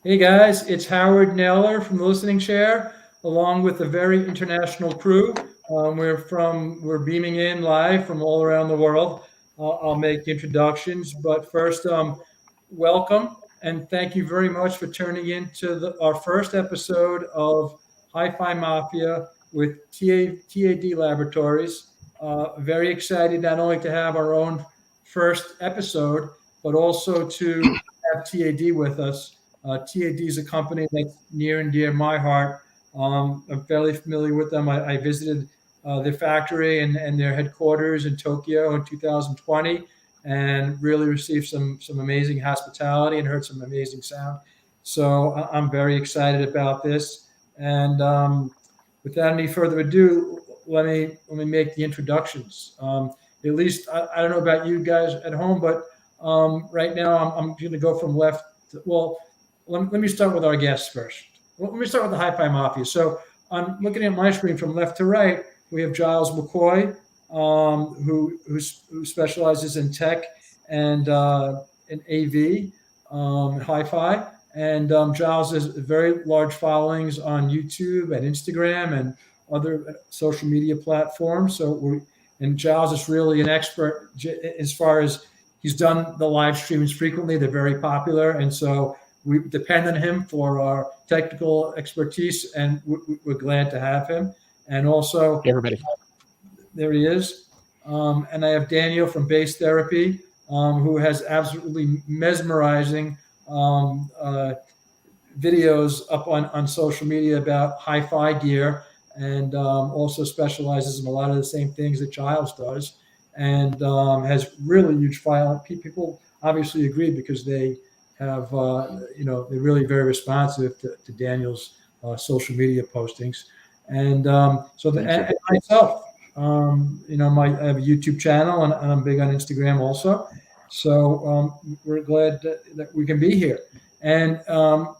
Hey guys, it's Howard Neller from the Listening Chair, along with a very international crew. We're beaming in live from all around the world. I'll make introductions, but first, welcome and thank you very much for turning in to our first episode of HiFi Mafia with TAD Laboratories. Very excited not only to have our own first episode, but also to have TAD with us. TAD is a company that's near and dear my heart. I'm fairly familiar with them. I visited their factory and their headquarters in Tokyo in 2020 and really received some amazing hospitality and heard some amazing sound. So I'm very excited about this. And without any further ado, let me make the introductions. At least I don't know about you guys at home, but right now I'm going to go from left. Let me start with our guests first. Let me start with the HiFi Mafia. So I'm looking at my screen from left to right. We have Giles McCoy, who specializes in tech and in AV, Hi-Fi. And Giles has very large followings on YouTube and Instagram and other social media platforms. And Giles is really an expert as far as he's done the live streams frequently. They're very popular. And so we depend on him for our technical expertise, and we're glad to have him. And also, everybody, there he is. And I have Daniel from Bass Therapy, who has absolutely mesmerizing videos up on social media about hi-fi gear, and also specializes in a lot of the same things that Giles does, and has really huge following. People obviously agree because they have, they're really very responsive to Daniel's social media postings. And and myself, I have a YouTube channel and I'm big on Instagram also. So we're glad that we can be here. And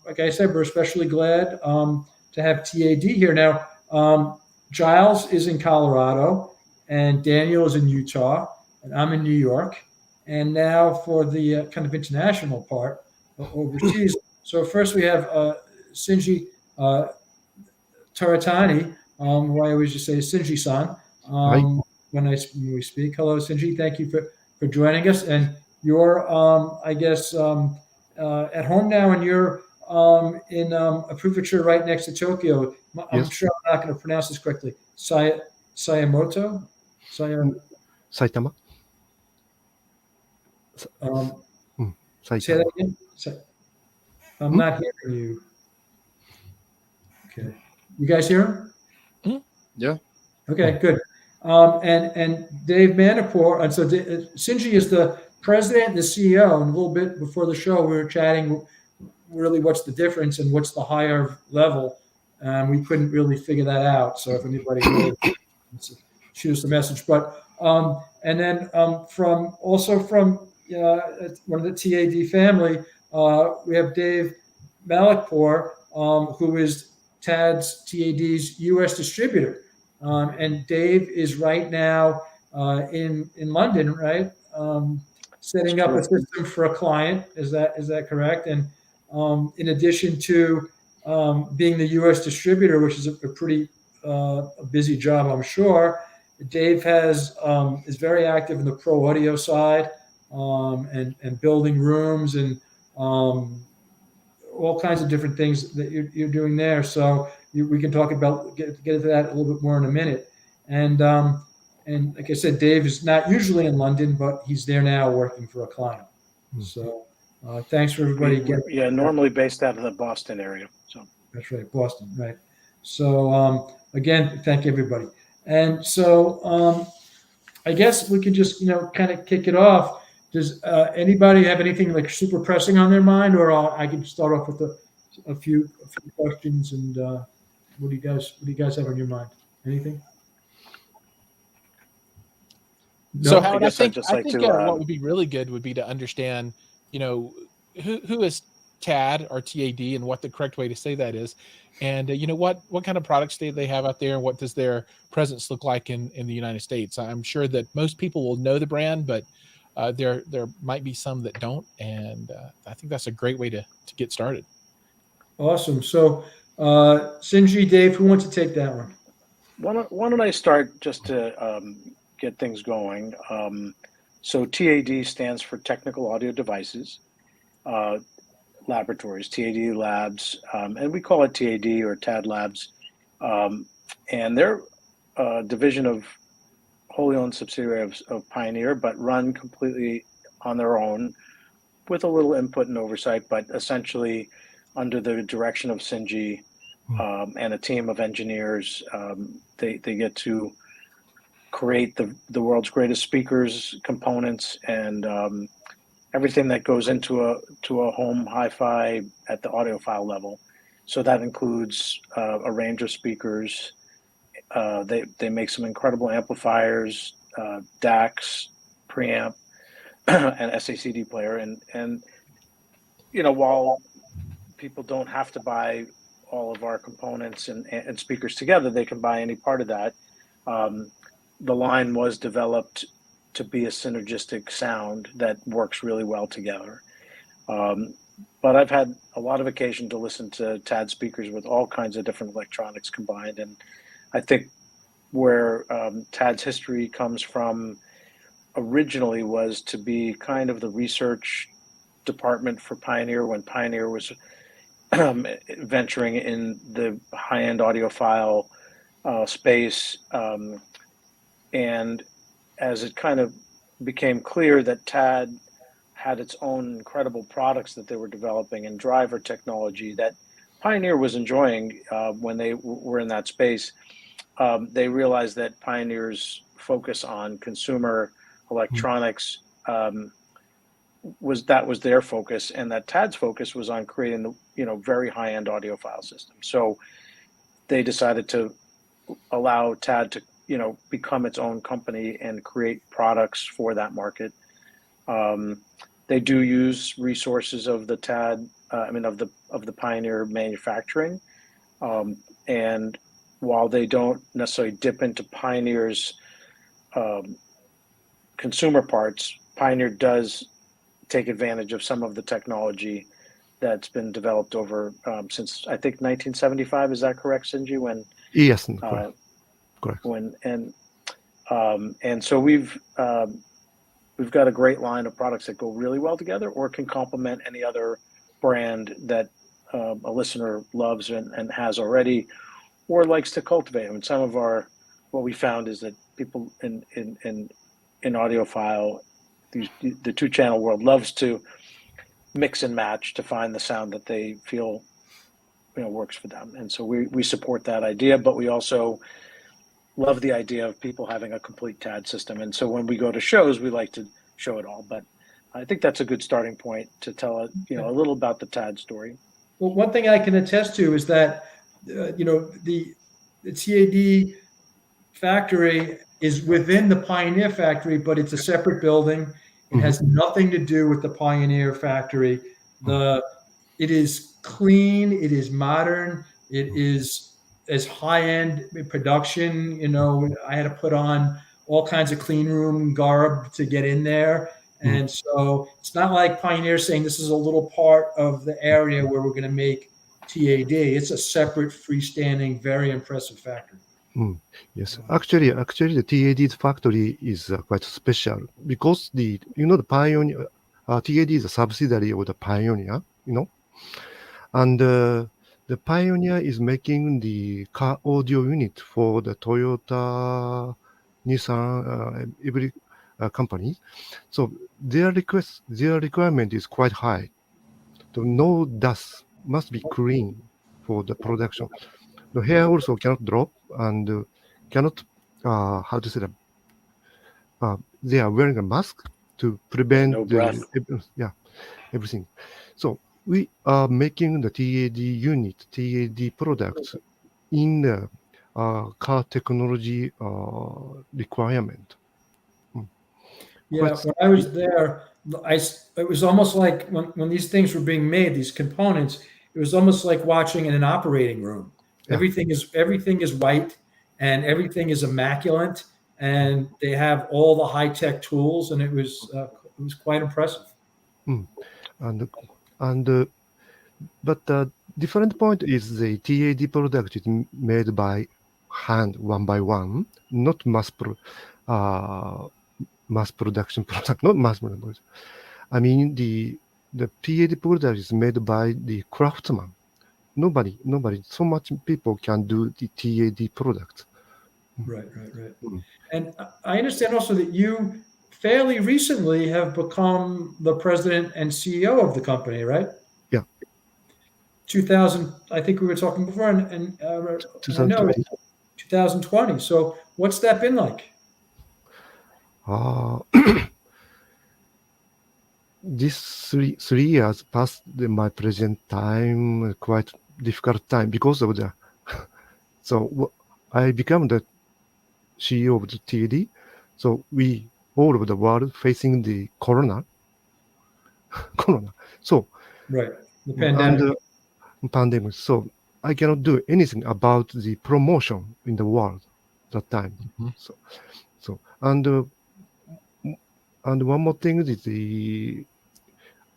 like I said, we're especially glad to have TAD here. Now, Giles is in Colorado and Daniel is in Utah and I'm in New York. And now for the kind of international part, overseas. So first we have Shinji Taratani, who I always just say Shinji-san when we speak. Hello, Shinji. Thank you for joining us. And you're, I guess, at home now, and you're in a prefecture right next to Tokyo. I'm sure I'm not going to pronounce this correctly. Saitama. Say that again. I'm not hearing you. Okay. You guys hear him? Yeah. Okay, good. And Dave Manipur, and so Shinji is the president and the CEO. And a little bit before the show, we were chatting really what's the difference and what's the higher level. We couldn't really figure that out. So if anybody knows, shoot us a message. But and then from one of the TAD family, we have Dave Malikpour, who is TAD's U.S. distributor. And Dave is right now in London, right? Setting up a system for a client. Is that correct? And in addition to being the U.S. distributor, which is a pretty busy job, I'm sure, Dave is very active in the pro audio side and building rooms and all kinds of different things that you're doing there. So we can talk about get into that a little bit more in a minute. And like I said, Dave is not usually in London, but he's there now working for a client. So thanks for everybody. Normally based out of the Boston area. So that's right, Boston, right? So again, thank everybody. And so I guess we can just kind of kick it off. Does anybody have anything like super pressing on their mind, or I can start off with a few questions? And what do you guys have on your mind? Anything? So Howard, I think what would be really good would be to understand, who is TAD or TAD and what the correct way to say that is, and what kind of products do they have out there, and what does their presence look like in the United States? I'm sure that most people will know the brand, but there might be some that don't, and I think that's a great way to get started. Awesome. So, Sinji, Dave, who wants to take that one? Why don't I start just to get things going? So TAD stands for Technical Audio Devices Laboratories, TAD Labs, and we call it TAD or TAD Labs. And they're a division of wholly owned subsidiary of Pioneer, but run completely on their own with a little input and oversight, but essentially under the direction of Sinji and a team of engineers. They get to create the world's greatest speakers, components, and everything that goes into a home hi-fi at the audiophile level. So that includes a range of speakers. They make some incredible amplifiers, DACs, preamp, and SACD player. And while people don't have to buy all of our components and speakers together, they can buy any part of that. The line was developed to be a synergistic sound that works really well together. But I've had a lot of occasion to listen to TAD speakers with all kinds of different electronics combined. And I think where TAD's history comes from originally was to be kind of the research department for Pioneer when Pioneer was venturing in the high-end audiophile space. And as it kind of became clear that TAD had its own incredible products that they were developing and driver technology that Pioneer was enjoying when they were in that space, they realized that Pioneer's focus on consumer electronics was their focus, and that TAD's focus was on creating the very high-end audiophile system. So they decided to allow TAD to become its own company and create products for that market. They do use resources of the TAD, of the Pioneer manufacturing, and while they don't necessarily dip into Pioneer's consumer parts, Pioneer does take advantage of some of the technology that's been developed over since I think 1975. Is that correct, Sinji? Yes, correct. And so we've got a great line of products that go really well together, or can complement any other brand that a listener loves and has already, or likes to cultivate. And some of what we found is that people in audiophile, the two-channel world, loves to mix and match to find the sound that they feel works for them. And so we support that idea, but we also love the idea of people having a complete TAD system. And so when we go to shows, we like to show it all. But I think that's a good starting point to tell a little about the TAD story. Well, one thing I can attest to is that the TAD factory is within the Pioneer factory, but it's a separate building. It has nothing to do with the Pioneer factory. It is clean. It is modern. It is as high-end production. I had to put on all kinds of clean room garb to get in there. And so it's not like Pioneer saying this is a little part of the area where we're going to make TAD. It's a separate, freestanding, very impressive factory. Yes, actually, the TAD's factory is quite special because the Pioneer TAD is a subsidiary of the Pioneer, and the Pioneer is making the car audio unit for the Toyota, Nissan, every company. So their requirement is quite high. So no dust, must be clean for the production. The hair also cannot drop and cannot, how to say that, they are wearing a mask to prevent no breath. Everything. So we are making the TAD unit, TAD products in the car technology requirement. Yeah, when I was there, it was almost like when these things were being made, these components, it was almost like watching in an operating room. Yeah. Everything is white and everything is immaculate, and they have all the high-tech tools, and it was quite impressive. But different point is the TAD product is made by hand, one by one, not mass production product, not mass production. I mean, the TAD product is made by the craftsman. Nobody, so much people can do the TAD product. Right. And I understand also that you fairly recently have become the president and CEO of the company, right? Yeah. 2000, I think we were talking before, and I know 2020. So what's that been like? This three years past my present time, quite difficult time because of the. So I become the CEO of the TAD. So we all over the world facing the corona. So right, the pandemic. And pandemic. So I cannot do anything about the promotion in the world that time. Mm-hmm. So and one more thing is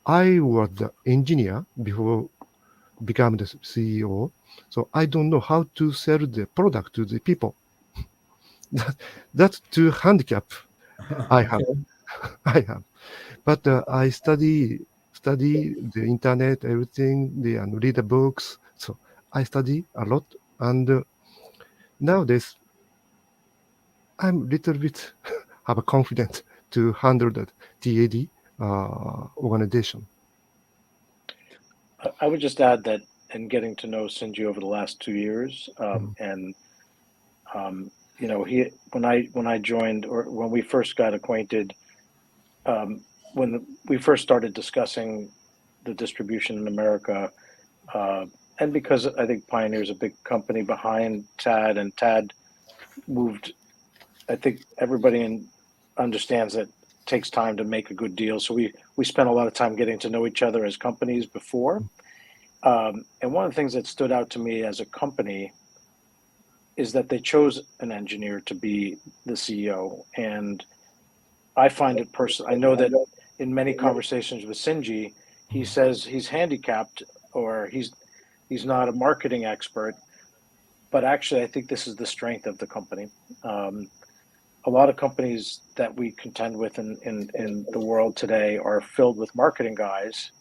I was the engineer before become the CEO. So I don't know how to sell the product to the people. That's two handicap I have. I have. But I study the internet, everything, and read the books. So I study a lot. And nowadays, I'm a little bit have a confidence to handle the TAD organization. I would just add that in getting to know Shinji over the last 2 years, and you know, when I joined, or when we first got acquainted, when we first started discussing the distribution in America, and because I think Pioneer is a big company behind TAD, and TAD moved, I think everybody understands that it takes time to make a good deal. So we spent a lot of time getting to know each other as companies before. And one of the things that stood out to me as a company is that they chose an engineer to be the CEO. And I find it personal. I know that in many conversations with Shinji, he says he's handicapped, or he's not a marketing expert. But actually, I think this is the strength of the company. A lot of companies that we contend with in the world today are filled with marketing guys,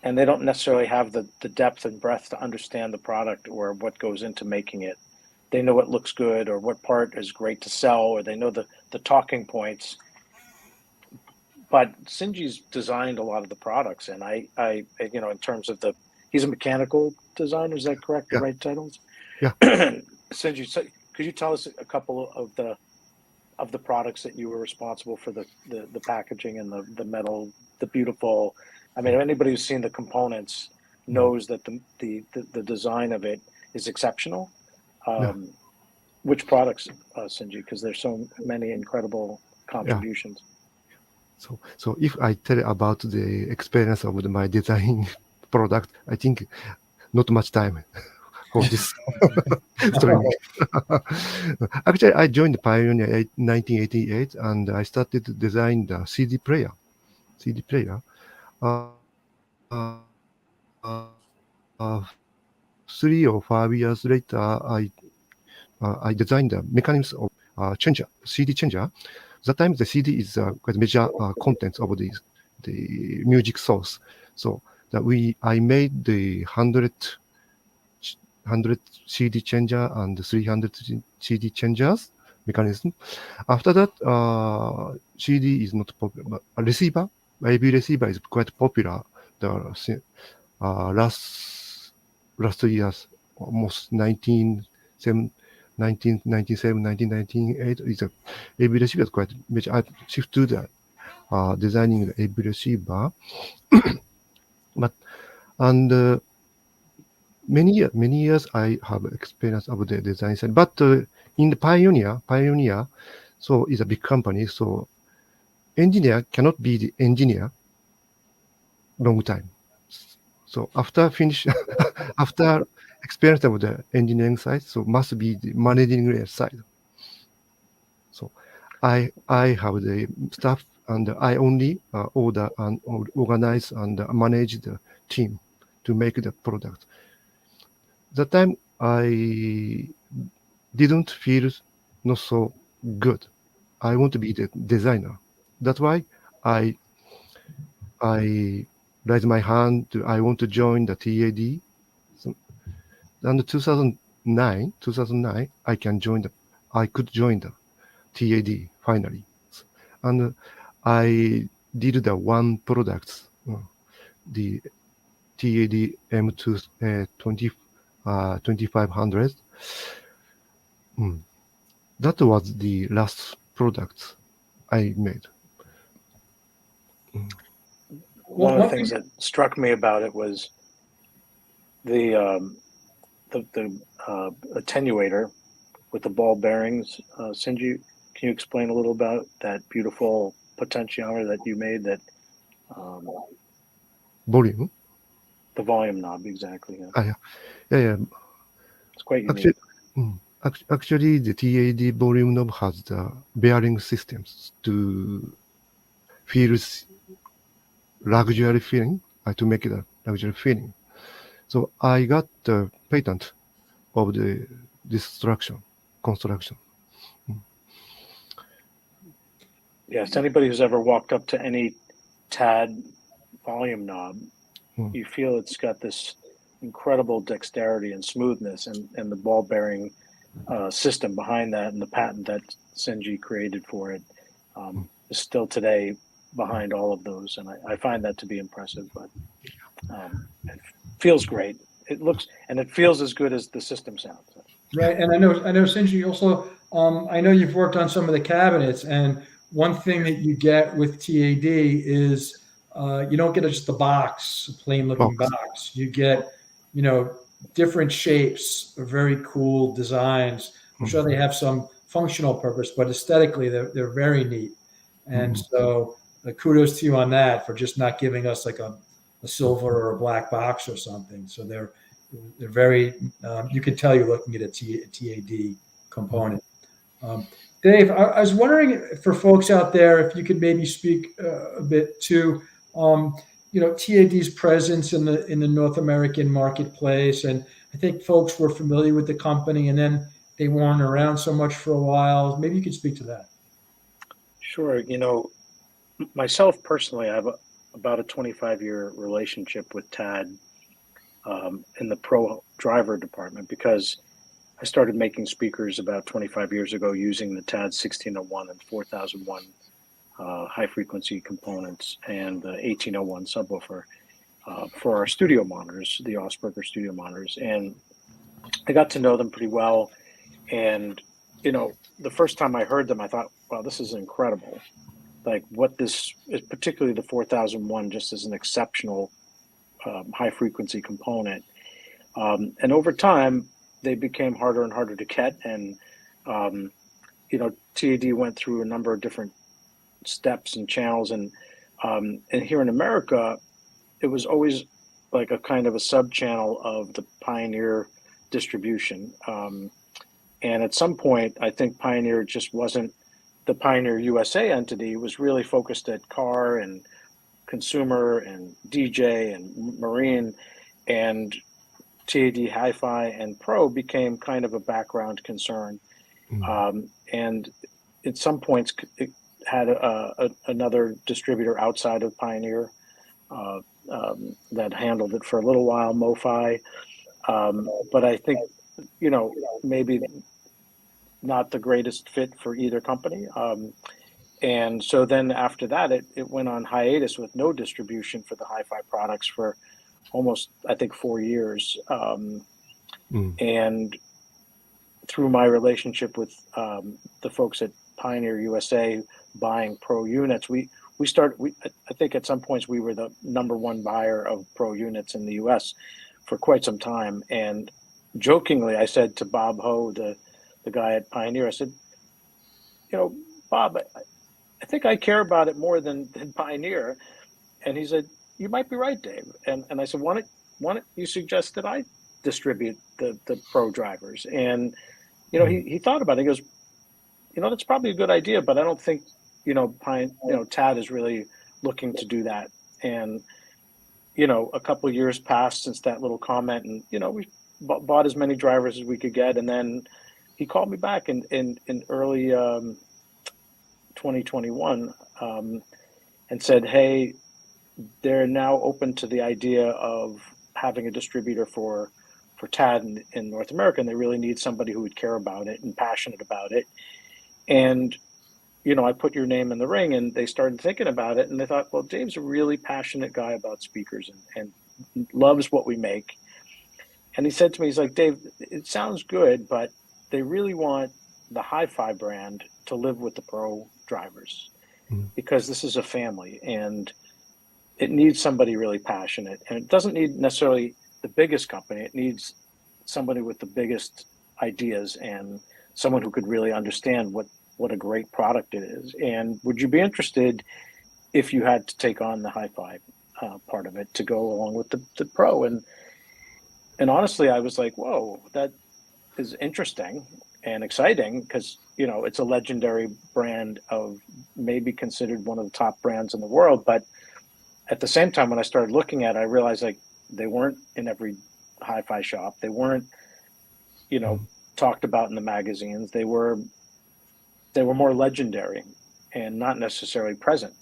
and they don't necessarily have the depth and breadth to understand the product or what goes into making it. They know what looks good or what part is great to sell, or they know the talking points. But Shinji's designed a lot of the products, and I you know, in terms of he's a mechanical designer, is that correct? Yeah. The right titles? Yeah. Shinji, so could you tell us a couple of the products that you were responsible for, the packaging and the metal, the beautiful? I mean, anybody who's seen the components knows that the design of it is exceptional. Which products, Shinji? Because there's so many incredible contributions. Yeah. So if I tell about the experience of my design product, I think not much time for this. Actually, I joined Pioneer in 1988, and I started to design the CD player. Uh, 3 or 5 years later, I designed the mechanisms of CD changer. That time the CD is quite major contents of the music source. So that I made the 100 CD changer and 300 CD changers mechanism. After that, CD is not popular, but a receiver, AV receiver is quite popular. The last years, almost 1997, 1998 is a AV receiver is quite major. I shift to the designing the AV receiver, but many years I have experience of the design side. But in the Pioneer, so is a big company. So engineer cannot be the engineer long time. So after finish, after experience of the engineering side, so must be the managing side. So I have the staff, and I only order and organize and manage the team. to make the product. That time I didn't feel not so good. I want to be the designer. That's why I raised my hand to I want to join the TAD. So, and 2009, I could join the TAD finally. And I did the one product, the TAD M2 2500. That was the last product I made. One of the things that struck me about it was the attenuator with the ball bearings. Shinji, can you explain a little about that beautiful potentiometer that you made? That volume. The volume knob, exactly. Yeah. Yeah. It's quite unique. Actually, the TAD volume knob has the bearing systems to feel luxury feeling, to make it a luxury feeling. So I got the patent of this construction. Yes, anybody who's ever walked up to any TAD volume knob, you feel it's got this incredible dexterity and smoothness, and the ball bearing system behind that, and the patent that Shinji created for it is still today behind all of those, and I find that to be impressive. But it feels great. It looks and it feels as good as the system sounds. Right, and I know Shinji also. I know you've worked on some of the cabinets, and one thing that you get with TAD is you don't get just a box, a plain looking box. You get, different shapes, very cool designs. I'm sure they have some functional purpose, but aesthetically they're very neat. And so kudos to you on that for just not giving us like a silver or a black box or something. So they're very, you can tell you're looking at a TAD component. Dave, I was wondering for folks out there, if you could maybe speak a bit to, TAD's presence in the North American marketplace. And I think folks were familiar with the company and then they weren't around so much for a while. Maybe you could speak to that. Sure. Myself personally, I have about a 25-year relationship with TAD in the pro driver department, because I started making speakers about 25 years ago using the TAD 1601 and 4001 high frequency components and the 1801 subwoofer for our studio monitors, the Osberger studio monitors. And I got to know them pretty well. And, the first time I heard them, I thought, wow, this is incredible. Like what this is, particularly the 4001, just as an exceptional high frequency component. And over time, they became harder and harder to get. And, TAD went through a number of different steps and channels. And here in America, it was always like a kind of a sub channel of the Pioneer distribution. And at some point, I think Pioneer just wasn't the Pioneer USA entity. It was really focused at car and consumer and DJ and marine, and TAD HiFi and Pro became kind of a background concern. And at some points it had another distributor outside of Pioneer that handled it for a little while, MoFi. But I think, maybe not the greatest fit for either company. And so then after that, it went on hiatus with no distribution for the HiFi products for almost, I think, 4 years. And through my relationship with the folks at Pioneer USA buying Pro units, I think at some points we were the #1 buyer of Pro units in the US for quite some time. And jokingly, I said to Bob Ho, the guy at Pioneer, I said, Bob, I think I care about it more than Pioneer. And he said, you might be right, Dave. And I said, why don't you suggest that I distribute the Pro drivers? And, he thought about it. He goes, that's probably a good idea, but I don't think, TAD is really looking to do that. And, a couple of years passed since that little comment, and we bought as many drivers as we could get, and then he called me back in early 2021 and said, "Hey, they're now open to the idea of having a distributor for TAD in North America, and they really need somebody who would care about it and passionate about it." And I put your name in the ring, and they started thinking about it, and they thought, well, Dave's a really passionate guy about speakers and loves what we make. And he said to me, he's like, "Dave, it sounds good, but they really want the HiFi brand to live with the pro drivers because this is a family, and it needs somebody really passionate. And it doesn't need necessarily the biggest company. It needs somebody with the biggest ideas and someone who could really understand what a great product it is. And would you be interested if you had to take on the HiFi part of it to go along with the pro?" And honestly, I was like, whoa, that is interesting and exciting because, it's a legendary brand of maybe considered one of the top brands in the world. But at the same time, when I started looking at it, I realized like they weren't in every hi-fi shop. They weren't, talked about in the magazines. They were more legendary and not necessarily present.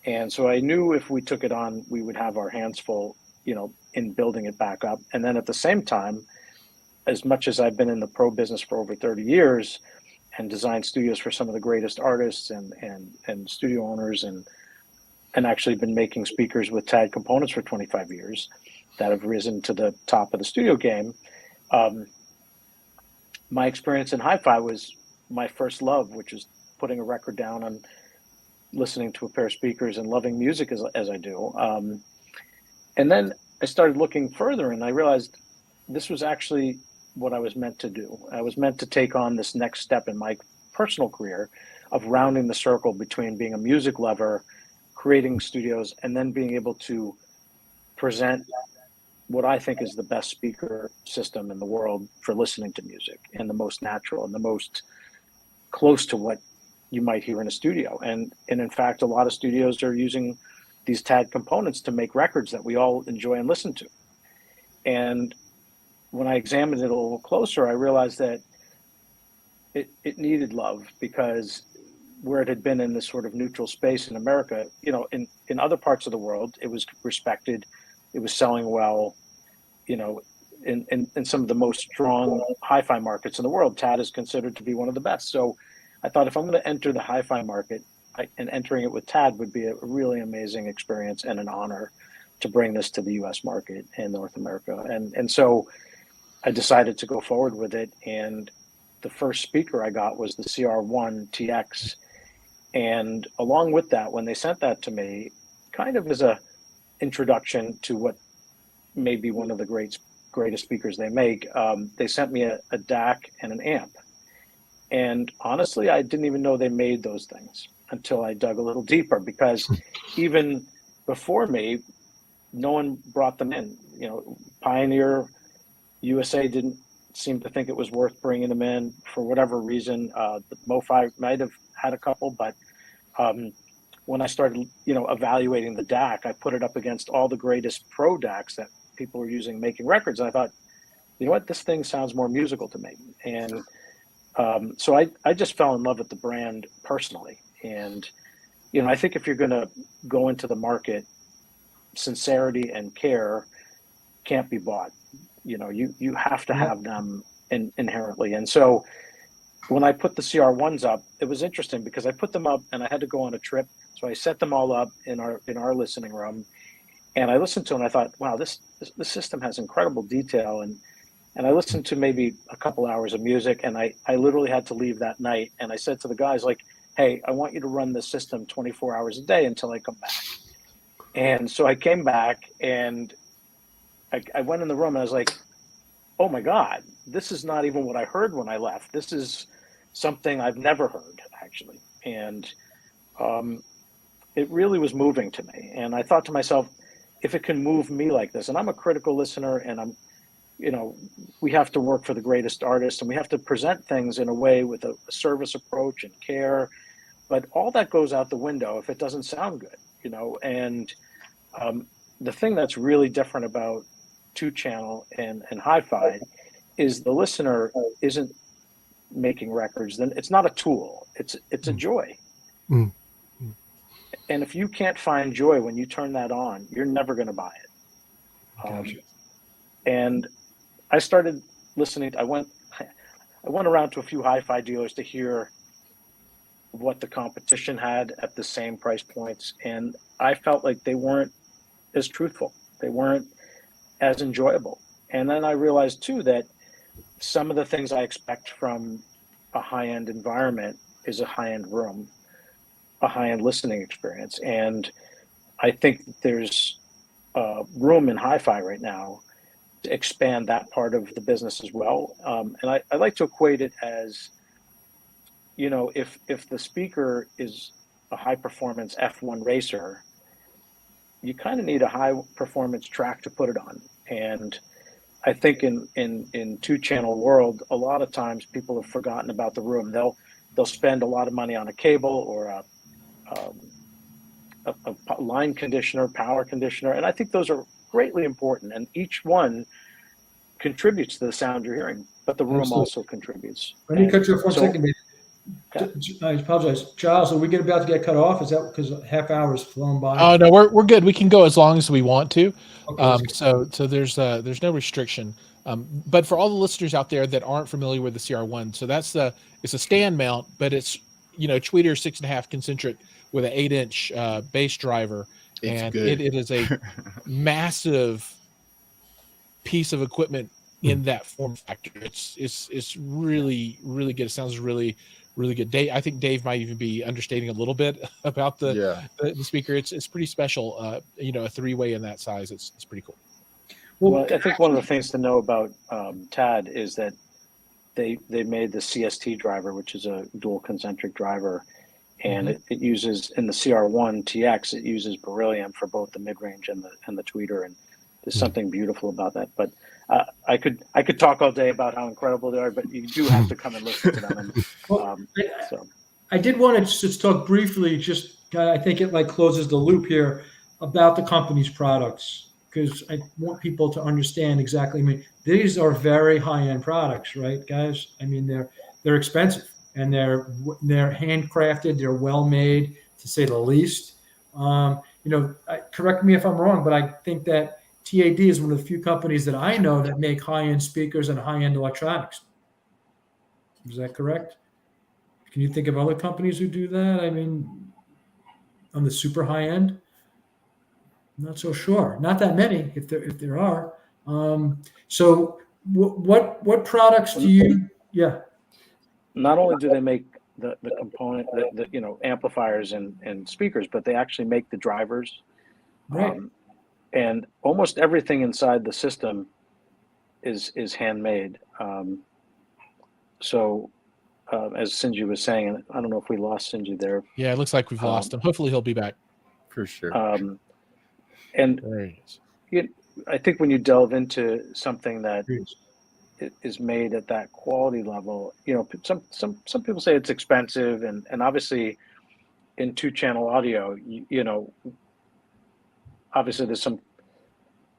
And so I knew if we took it on, we would have our hands full, in building it back up. And then at the same time, as much as I've been in the pro business for over 30 years and designed studios for some of the greatest artists and studio owners and actually been making speakers with TAD components for 25 years that have risen to the top of the studio game, my experience in hi-fi was my first love, which is putting a record down and listening to a pair of speakers and loving music as I do. And then I started looking further, and I realized this was actually what I was meant to do. I was meant to take on this next step in my personal career of rounding the circle between being a music lover, creating studios, and then being able to present what I think is the best speaker system in the world for listening to music, and the most natural and the most close to what you might hear in a studio. And in fact, a lot of studios are using these TAD components to make records that we all enjoy and listen to. And when I examined it a little closer, I realized that it needed love, because where it had been in this sort of neutral space in America, in other parts of the world, it was respected, it was selling well, in some of the most strong hi-fi markets in the world, TAD is considered to be one of the best. So I thought, if I'm going to enter the hi-fi market, and entering it with TAD would be a really amazing experience and an honor to bring this to the US market and North America. And so I decided to go forward with it. And the first speaker I got was the CR1 TX. And along with that, when they sent that to me, kind of as a introduction to what may be one of the greatest speakers they make, they sent me a DAC and an amp. And honestly, I didn't even know they made those things until I dug a little deeper, because even before me, no one brought them in. Pioneer USA didn't seem to think it was worth bringing them in for whatever reason. The MoFi might have had a couple, but when I started, evaluating the DAC, I put it up against all the greatest pro DACs that people were using making records. And I thought, you know what, this thing sounds more musical to me. And so I just fell in love with the brand personally. And, I think if you're going to go into the market, sincerity and care can't be bought. You have to have them inherently. And so when I put the CR1s up, it was interesting because I put them up and I had to go on a trip. So I set them all up in our listening room, and I listened to them and I thought, wow, this system has incredible detail. And I listened to maybe a couple hours of music, and I literally had to leave that night. And I said to the guys, like, hey, I want you to run this system 24 hours a day until I come back. And so I came back, and I went in the room and I was like, oh my God, this is not even what I heard when I left. This is something I've never heard, actually. And it really was moving to me. And I thought to myself, if it can move me like this, and I'm a critical listener, and we have to work for the greatest artists, and we have to present things in a way with a service approach and care, but all that goes out the window if it doesn't sound good, and the thing that's really different about 2-channel and HiFi is the listener isn't making records. Then it's not a tool. It's a joy. Mm. And if you can't find joy when you turn that on, you're never going to buy it. Gotcha. And I started listening. I went around to a few hi-fi dealers to hear what the competition had at the same price points, and I felt like they weren't as truthful. They weren't as enjoyable. And then I realized too that some of the things I expect from a high-end environment is a high-end room, a high-end listening experience. And I think there's room in hi-fi right now to expand that part of the business as well. And I like to equate it as, you know, if the speaker is a high-performance F1 racer, you kind of need a high-performance track to put it on. And I think in 2-channel world, a lot of times people have forgotten about the room. They'll spend a lot of money on a cable or a line conditioner, power conditioner, and I think those are greatly important. And each one contributes to the sound you're hearing, but the room Absolutely. also contributes. Let me cut you off for a So- second, baby. Okay. I apologize, Charles. Are we about to get cut off? Is that because half hour's flown by? Oh no, we're good. We can go as long as we want to. Okay, So there's no restriction. But for all the listeners out there that aren't familiar with the CR1, so it's a stand mount, but it's, you know, tweeter 6.5 concentric with an 8-inch bass driver, and it is a massive piece of equipment in that form factor. It's really, really good. It sounds really, really good. I think Dave might even be understating a little bit about the speaker. It's pretty special. You know, a 3-way in that size. It's pretty cool. Well, I think one of the things to know about TAD is that they made the CST driver, which is a dual concentric driver, and it uses, in the CR1 TX, it uses beryllium for both the mid-range and the tweeter, and there's something beautiful about that. But I could talk all day about how incredible they are, but you do have to come and listen to them. And, so I did want to just talk briefly, I think it like closes the loop here about the company's products, because I want people to understand exactly. I mean, these are very high-end products, right, guys? I mean, they're expensive, and they're handcrafted. They're well made, to say the least. You know, correct me if I'm wrong, but I think that TAD is one of the few companies that I know that make high-end speakers and high-end electronics. Is that correct? Can you think of other companies who do that? I mean, on the super high end, I'm not so sure. Not that many, if there are. So what products do you? Yeah. not only do they make the component, the you know, amplifiers and speakers, but they actually make the drivers. Right. And almost everything inside the system is handmade. So as Sinji was saying, I don't know if we lost Sinji there. Yeah, it looks like we've lost him. Hopefully he'll be back. For sure. And There he is. I think when you delve into something that is made at that quality level, you know, some people say it's expensive, and obviously in 2-channel audio, you know, obviously there's some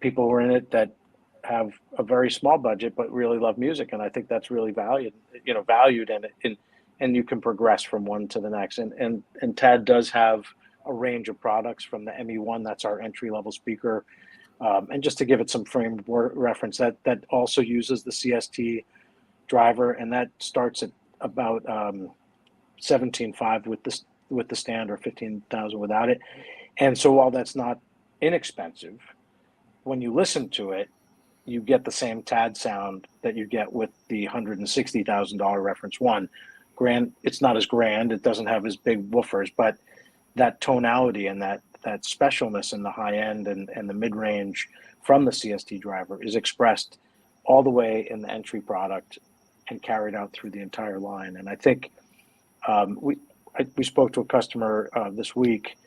people who are in it that have a very small budget but really love music, and I think that's really valued, and you can progress from one to the next. And TAD does have a range of products, from the E01, that's our entry level speaker, and just to give it some frame reference, that also uses the CST driver, and that starts at about 17.5 with the stand, or 15,000 without it. And so while that's not inexpensive, when you listen to it, you get the same TAD sound that you get with the $160,000 reference one. It's not as grand, it doesn't have as big woofers, but that tonality and that specialness in the high end and the mid range from the CST driver is expressed all the way in the entry product and carried out through the entire line. And I think we spoke to a customer this week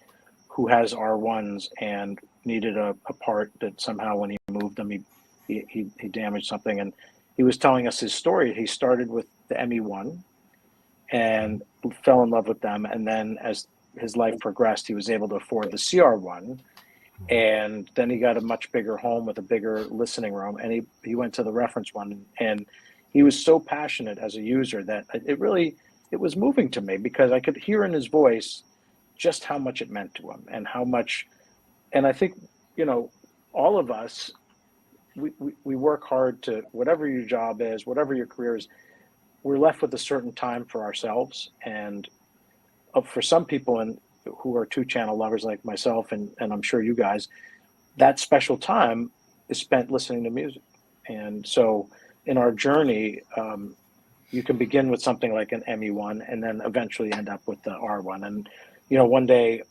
who has R1s and needed a part that somehow, when he moved them, he damaged something, and he was telling us his story. He started with the E01 and fell in love with them, and then as his life progressed, he was able to afford the CR1, And then he got a much bigger home with a bigger listening room, and he went to the reference one, and he was so passionate as a user that it was moving to me, because I could hear in his voice just how much it meant to him, and how much. And I think, all of us, we work hard to, whatever your job is, whatever your career is, we're left with a certain time for ourselves. And for some people who are 2-channel lovers like myself, and I'm sure you guys, that special time is spent listening to music. And so in our journey, you can begin with something like an E01 and then eventually end up with the R1. And, one day,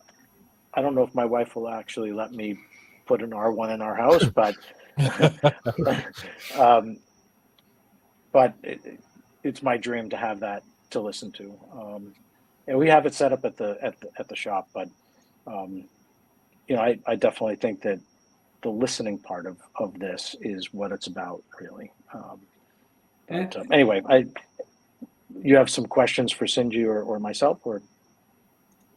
I don't know if my wife will actually let me put an R1 in our house, but it's my dream to have that to listen to. And we have it set up at the shop, but I definitely think that the listening part of this is what it's about, really. Anyway, you have some questions for Sinji or myself, or?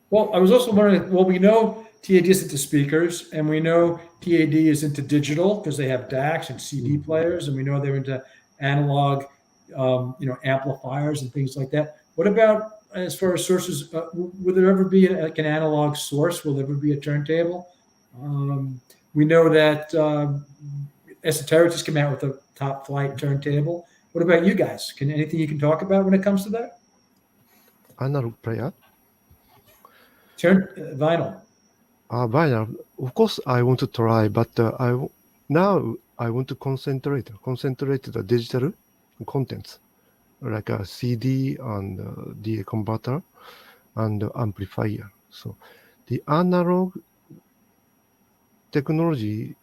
Well, I was also wondering, we know TAD is into speakers, and we know TAD is into digital because they have DACs and CD players, and we know they're into analog, amplifiers and things like that. What about as far as sources? Will there ever be an analog source? Will there ever be a turntable? We know that Esoteric just came out with a top flight turntable. What about you guys? Anything you can talk about when it comes to that? Analog player? Vinyl. Vinyl. Of course, I want to try, but now I want to concentrate the digital contents, like a CD and DA converter and amplifier. So the analog technology,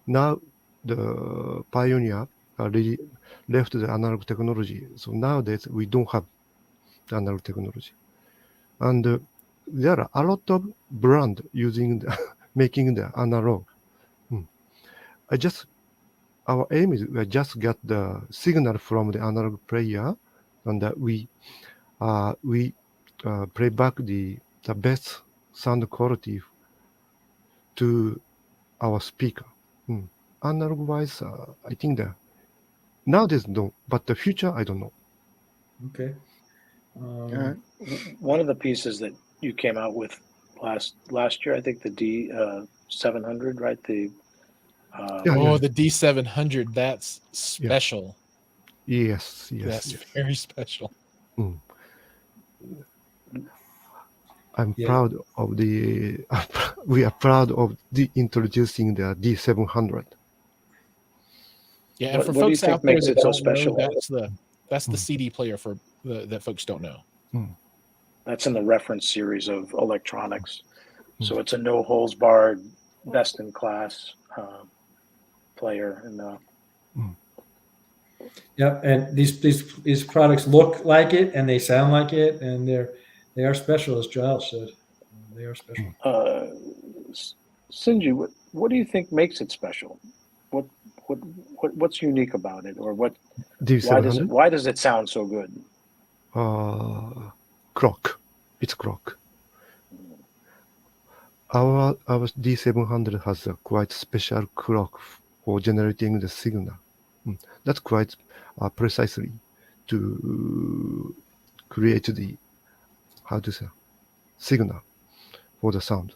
now the pioneer really left the analog technology. So nowadays we don't have the analog technology. And there are a lot of brands using making the analog. Our aim is we just get the signal from the analog player, and that we play back the best sound quality to our speaker. Analog wise, I think that nowadays no, but the future I don't know. Okay. One of the pieces that you came out with last year, I think the D700, right? The the D700, that's special. Yes. That's very special. I'm proud of we are proud of introducing the D700. Yeah, and for folks out there that don't know, that's the CD player for that folks don't know. That's in the reference series of electronics. So it's a no holds barred, best in class player. And and these products look like it and they sound like it, and they are special, as Giles said. They are special. Sinji, what do you think makes it special? What's unique about it, or why does it sound so good? Clock. It's clock. Our D700 has a quite special clock for generating the signal. That's quite precisely to create the signal for the sound.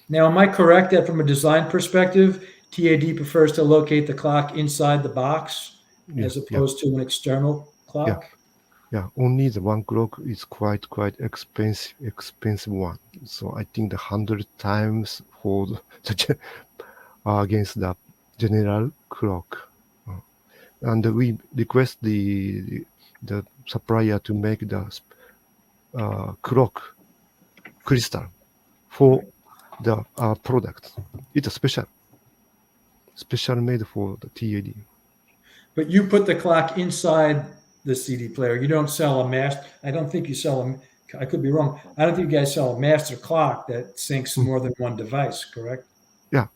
Now, am I correct that from a design perspective, TAD prefers to locate the clock inside the box as opposed to an external clock? Yeah, only the one clock is quite expensive one. So I think 100 times for against the general clock. And we request the supplier to make the clock crystal for the product. It's a special made for the TAD. But you put the clock inside the CD player. You don't sell a master. I don't think you sell them. I could be wrong. I don't think you guys sell a master clock that syncs more than one device, correct? Yeah.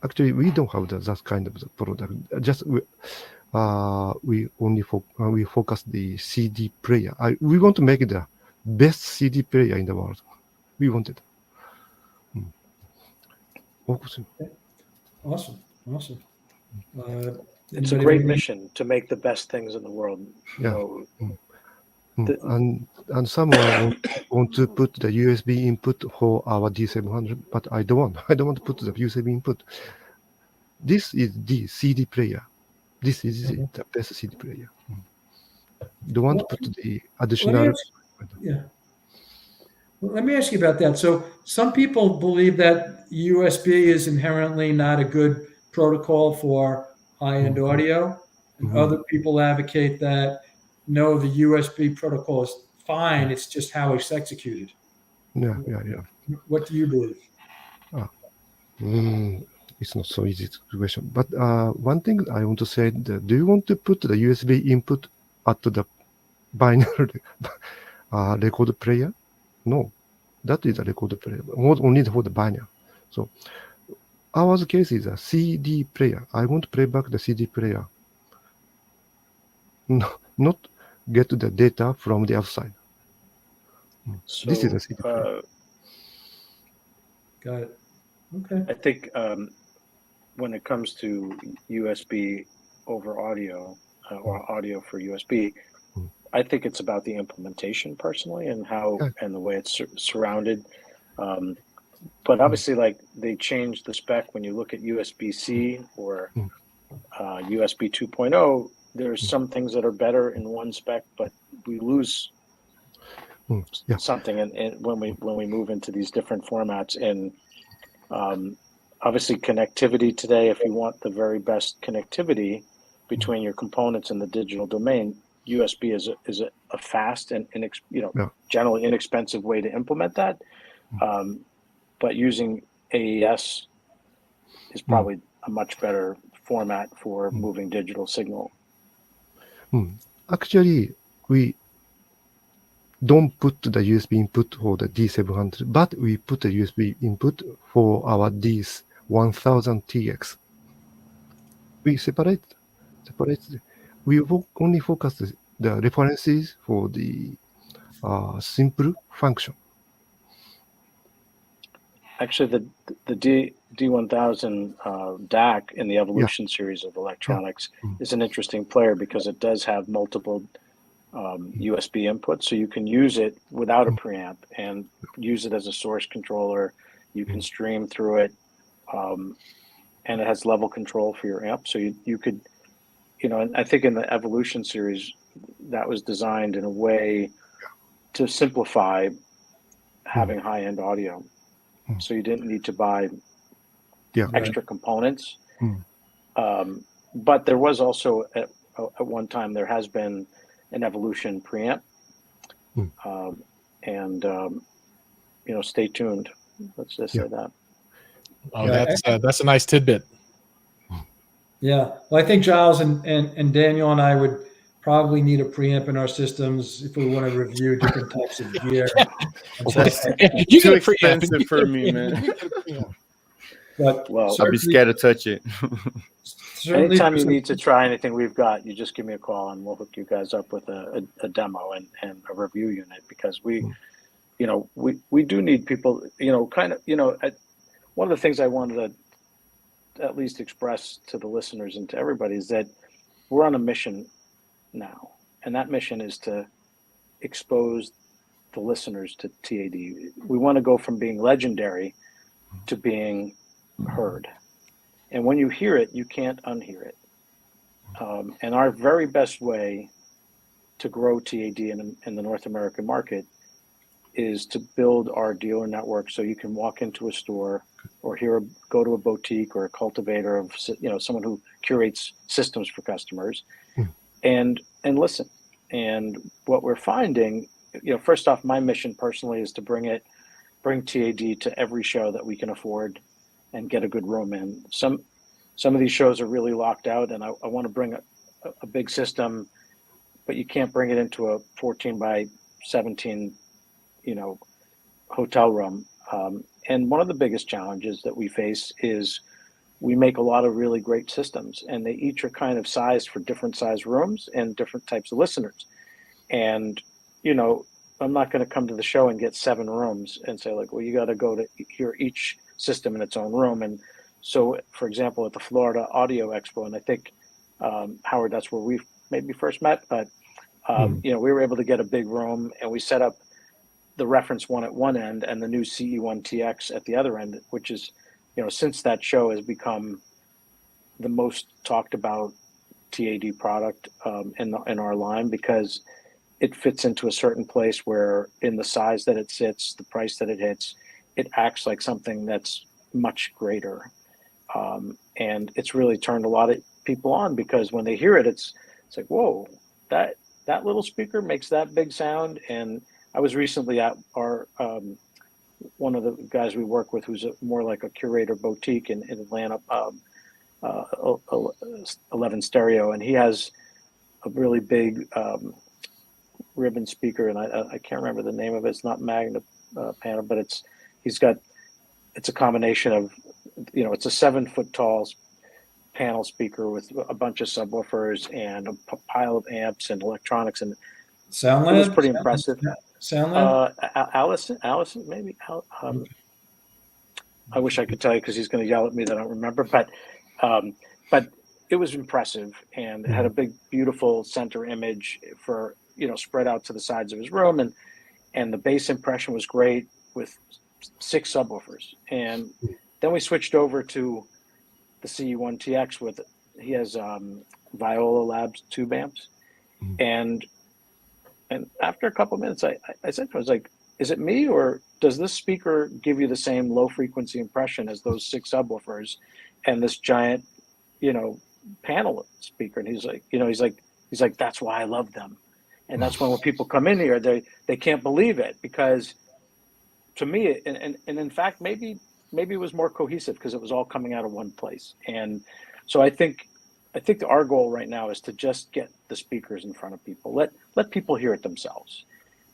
Actually, we don't have that kind of product. Just we only we focus the CD player. We want to make the best CD player in the world. We want it. focusing. Awesome. It's a great mission to make the best things in the world. And someone want to put the USB input for our D700, but I don't want. I don't want to put the USB input. This is the CD player. This is the best CD player. Don't want to put the additional. Let me ask you about that. So some people believe that USB is inherently not a good protocol for high-end audio, and other people advocate that no, the USB protocol is fine. It's just how it's executed. Yeah. What do you believe? It's not so easy question. But one thing I want to say, do you want to put the USB input at the binary record player? No, that is a record player, only for the binary. So our case is a CD player. I want to play back the CD player, not get the data from the outside. So, this is a CD player. Got it. Okay. I think when it comes to USB over audio or audio for USB, I think it's about the implementation personally and how and the way it's surrounded. But obviously, like they changed the spec when you look at USB-C or USB 2.0. There's some things that are better in one spec, but we lose something and when we move into these different formats. And obviously, connectivity today, if you want the very best connectivity between your components in the digital domain, USB is a fast and generally inexpensive way to implement that. But using AES is probably a much better format for moving digital signal. Actually, we don't put the USB input for the D700, but we put the USB input for our D1000TX. We separate. We only focus the references for the simple function. Actually, the D1000 DAC in the Evolution series of electronics is an interesting player because it does have multiple USB inputs, so you can use it without a preamp and use it as a source controller. You can stream through it, and it has level control for your amp. So you could, and I think in the Evolution series, that was designed in a way to simplify having high-end audio. So you didn't need to buy extra components. But there was also at one time there has been an Evolution preamp, and stay tuned. Let's just say that. Oh, that's a nice tidbit. Yeah, well, I think Giles and Daniel and I would probably need a preamp in our systems if we want to review different types of gear. You too expensive for me, man. But I'd be scared to touch it. Anytime you need to try anything we've got, you just give me a call and we'll hook you guys up with a demo and a review unit, because we do need people, one of the things I wanted to at least express to the listeners and to everybody is that we're on a mission now, and that mission is to expose the listeners to TAD. We want to go from being legendary to being heard, and when you hear it, you can't unhear it. And our very best way to grow TAD in the North American market is to build our dealer network, so you can walk into a store or go to a boutique or a cultivator of someone who curates systems for customers, and listen. And what we're finding, first off, my mission personally is to bring TAD to every show that we can afford and get a good room in. Some of these shows are really locked out, and I want to bring a big system, but you can't bring it into a 14 by 17 hotel room. And one of the biggest challenges that we face is we make a lot of really great systems, and they each are kind of sized for different size rooms and different types of listeners. And, I'm not going to come to the show and get 7 rooms and say, like, well, you got to go to hear each system in its own room. And so, for example, at the Florida Audio Expo, and I think, Howard, that's where we maybe first met, but, you know, we were able to get a big room, and we set up the reference one at one end and the new CE1 TX at the other end, which is, you know, since that show has become the most talked about TAD product in our line, because it fits into a certain place where, in the size that it sits, the price that it hits, it acts like something that's much greater. And it's really turned a lot of people on, because when they hear it, it's like, whoa, that little speaker makes that big sound. And I was recently at our one of the guys we work with, who's more like a curator boutique in Atlanta, 11 Stereo, and he has a really big ribbon speaker, and I can't remember the name of it. It's not Magna panel, but it's a combination of, you know, it's a 7-foot tall panel speaker with a bunch of subwoofers and a pile of amps and electronics, and SoundLab? It was pretty impressive. SoundLab? Allison, maybe. I wish I could tell you, because he's going to yell at me that I don't remember, but it was impressive, and it had a big, beautiful center image for, you know, spread out to the sides of his room, and the bass impression was great with 6 subwoofers. And then we switched over to the CE1 TX with, he has Viola Labs tube amps, and after a couple of minutes, I said to him, I was like, is it me, or does this speaker give you the same low frequency impression as those 6 subwoofers and this giant, you know, panel speaker? And he's like, you know, he's like, that's why I love them. And that's when people come in here, they can't believe it, because to me, and in fact, maybe it was more cohesive because it was all coming out of one place. And so I think our goal right now is to just get the speakers in front of people, let people hear it themselves.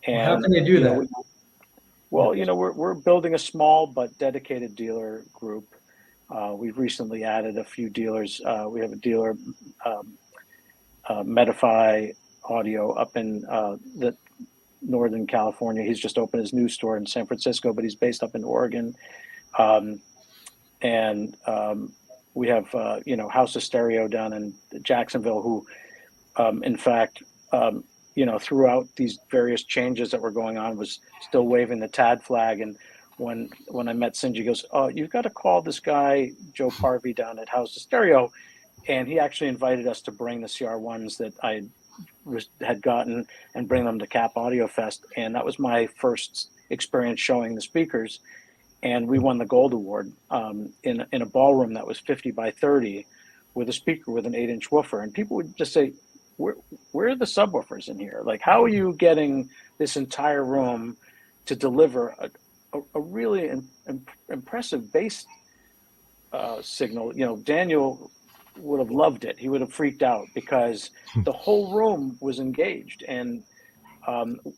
And how can they do that? Well, you know, we're building a small but dedicated dealer group. We've recently added a few dealers. We have a dealer, HiFi Audio, up in the Northern California. He's just opened his new store in San Francisco, but he's based up in Oregon. We have, you know, House of Stereo down in Jacksonville, who, in fact, you know, throughout these various changes that were going on, was still waving the TAD flag. And when I met Sinji, he goes, oh, you've got to call this guy, Joe Parvey, down at House of Stereo. And he actually invited us to bring the CR1s that I had gotten and bring them to Cap Audio Fest. And that was my first experience showing the speakers. And we won the Gold Award in a ballroom that was 50 by 30 with a speaker with an 8-inch woofer. And people would just say, where are the subwoofers in here? Like, how are you getting this entire room to deliver a really impressive bass signal? You know, Daniel would have loved it. He would have freaked out, because the whole room was engaged. And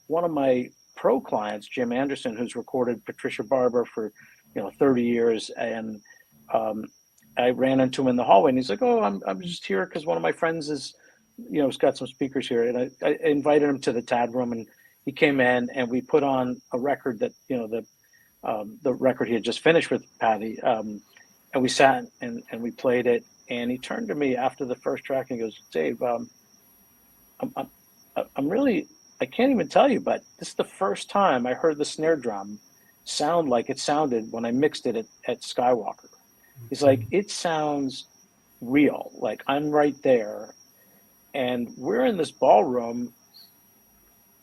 one of my pro clients, Jim Anderson, who's recorded Patricia Barber for, you know, 30 years, and I ran into him in the hallway, and he's like, oh, I'm just here because one of my friends is, you know, has got some speakers here. And I invited him to the TAD room, and he came in, and we put on a record that, you know, the record he had just finished with Patty, and we sat and we played it. And he turned to me after the first track and he goes, Dave, I'm really, I can't even tell you, but this is the first time I heard the snare drum sound like it sounded when I mixed it at Skywalker. He's like, it sounds real. Like, I'm right there, and we're in this ballroom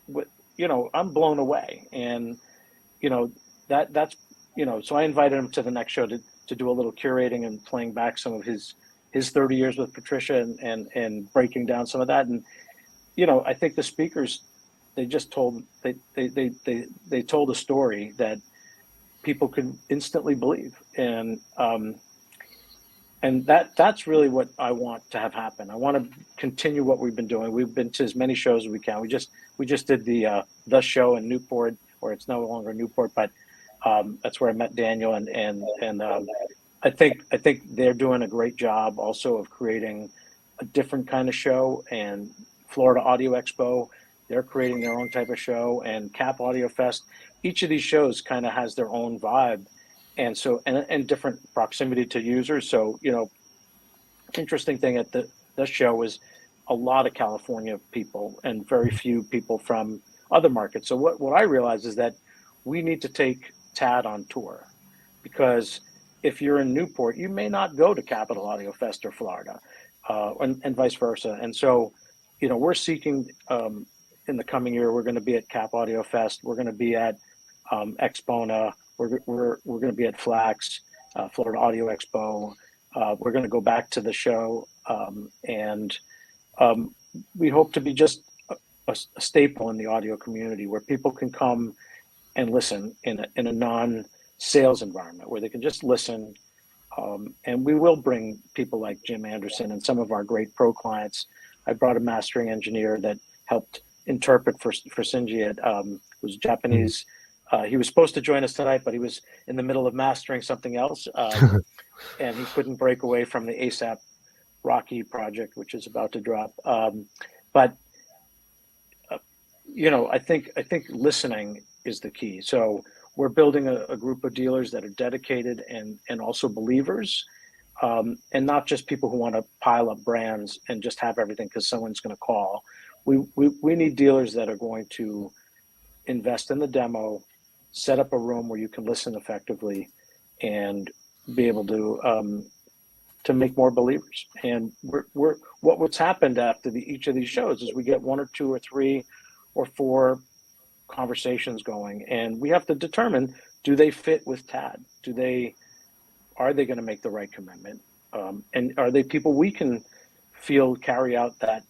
with, you know, I'm blown away. And, you know, that's, you know, so I invited him to the next show to do a little curating and playing back some of his 30 years with Patricia and breaking down some of that. And, you know, I think the speakers, they just told, they told a story that people could instantly believe. And that's really what I want to have happen. I want to continue what we've been doing. We've been to as many shows as we can. We just did the show in Newport, or it's no longer Newport, but that's where I met Daniel, and I think they're doing a great job also of creating a different kind of show. And Florida Audio Expo, they're creating their own type of show, and Cap Audio Fest. Each of these shows kind of has their own vibe, and so and different proximity to users. So interesting thing at the show was a lot of California people and very few people from other markets. So what I realized is that we need to take TAD on tour, because if you're in Newport, you may not go to Capital Audio Fest or Florida, and vice versa. And so, we're seeking in the coming year, we're going to be at Cap Audio Fest. We're going to be at Expona. We're going to be at Flax, Florida Audio Expo. We're going to go back to the show, and we hope to be just a staple in the audio community where people can come and listen in a non-sales environment where they can just listen. And we will bring people like Jim Anderson and some of our great pro clients. I brought a mastering engineer that helped interpret for Shinji, who's Japanese. He was supposed to join us tonight, but he was in the middle of mastering something else, and he couldn't break away from the ASAP Rocky project, which is about to drop. But I think listening is the key. So we're building a group of dealers that are dedicated and also believers, and not just people who want to pile up brands and just have everything because someone's going to call. We need dealers that are going to invest in the demo, set up a room where you can listen effectively, and be able to make more believers. And what's happened after each of these shows is we get 1 or 2 or 3 or 4 conversations going, and we have to determine, do they fit with TAD? Are they going to make the right commitment? And are they people we can feel carry out that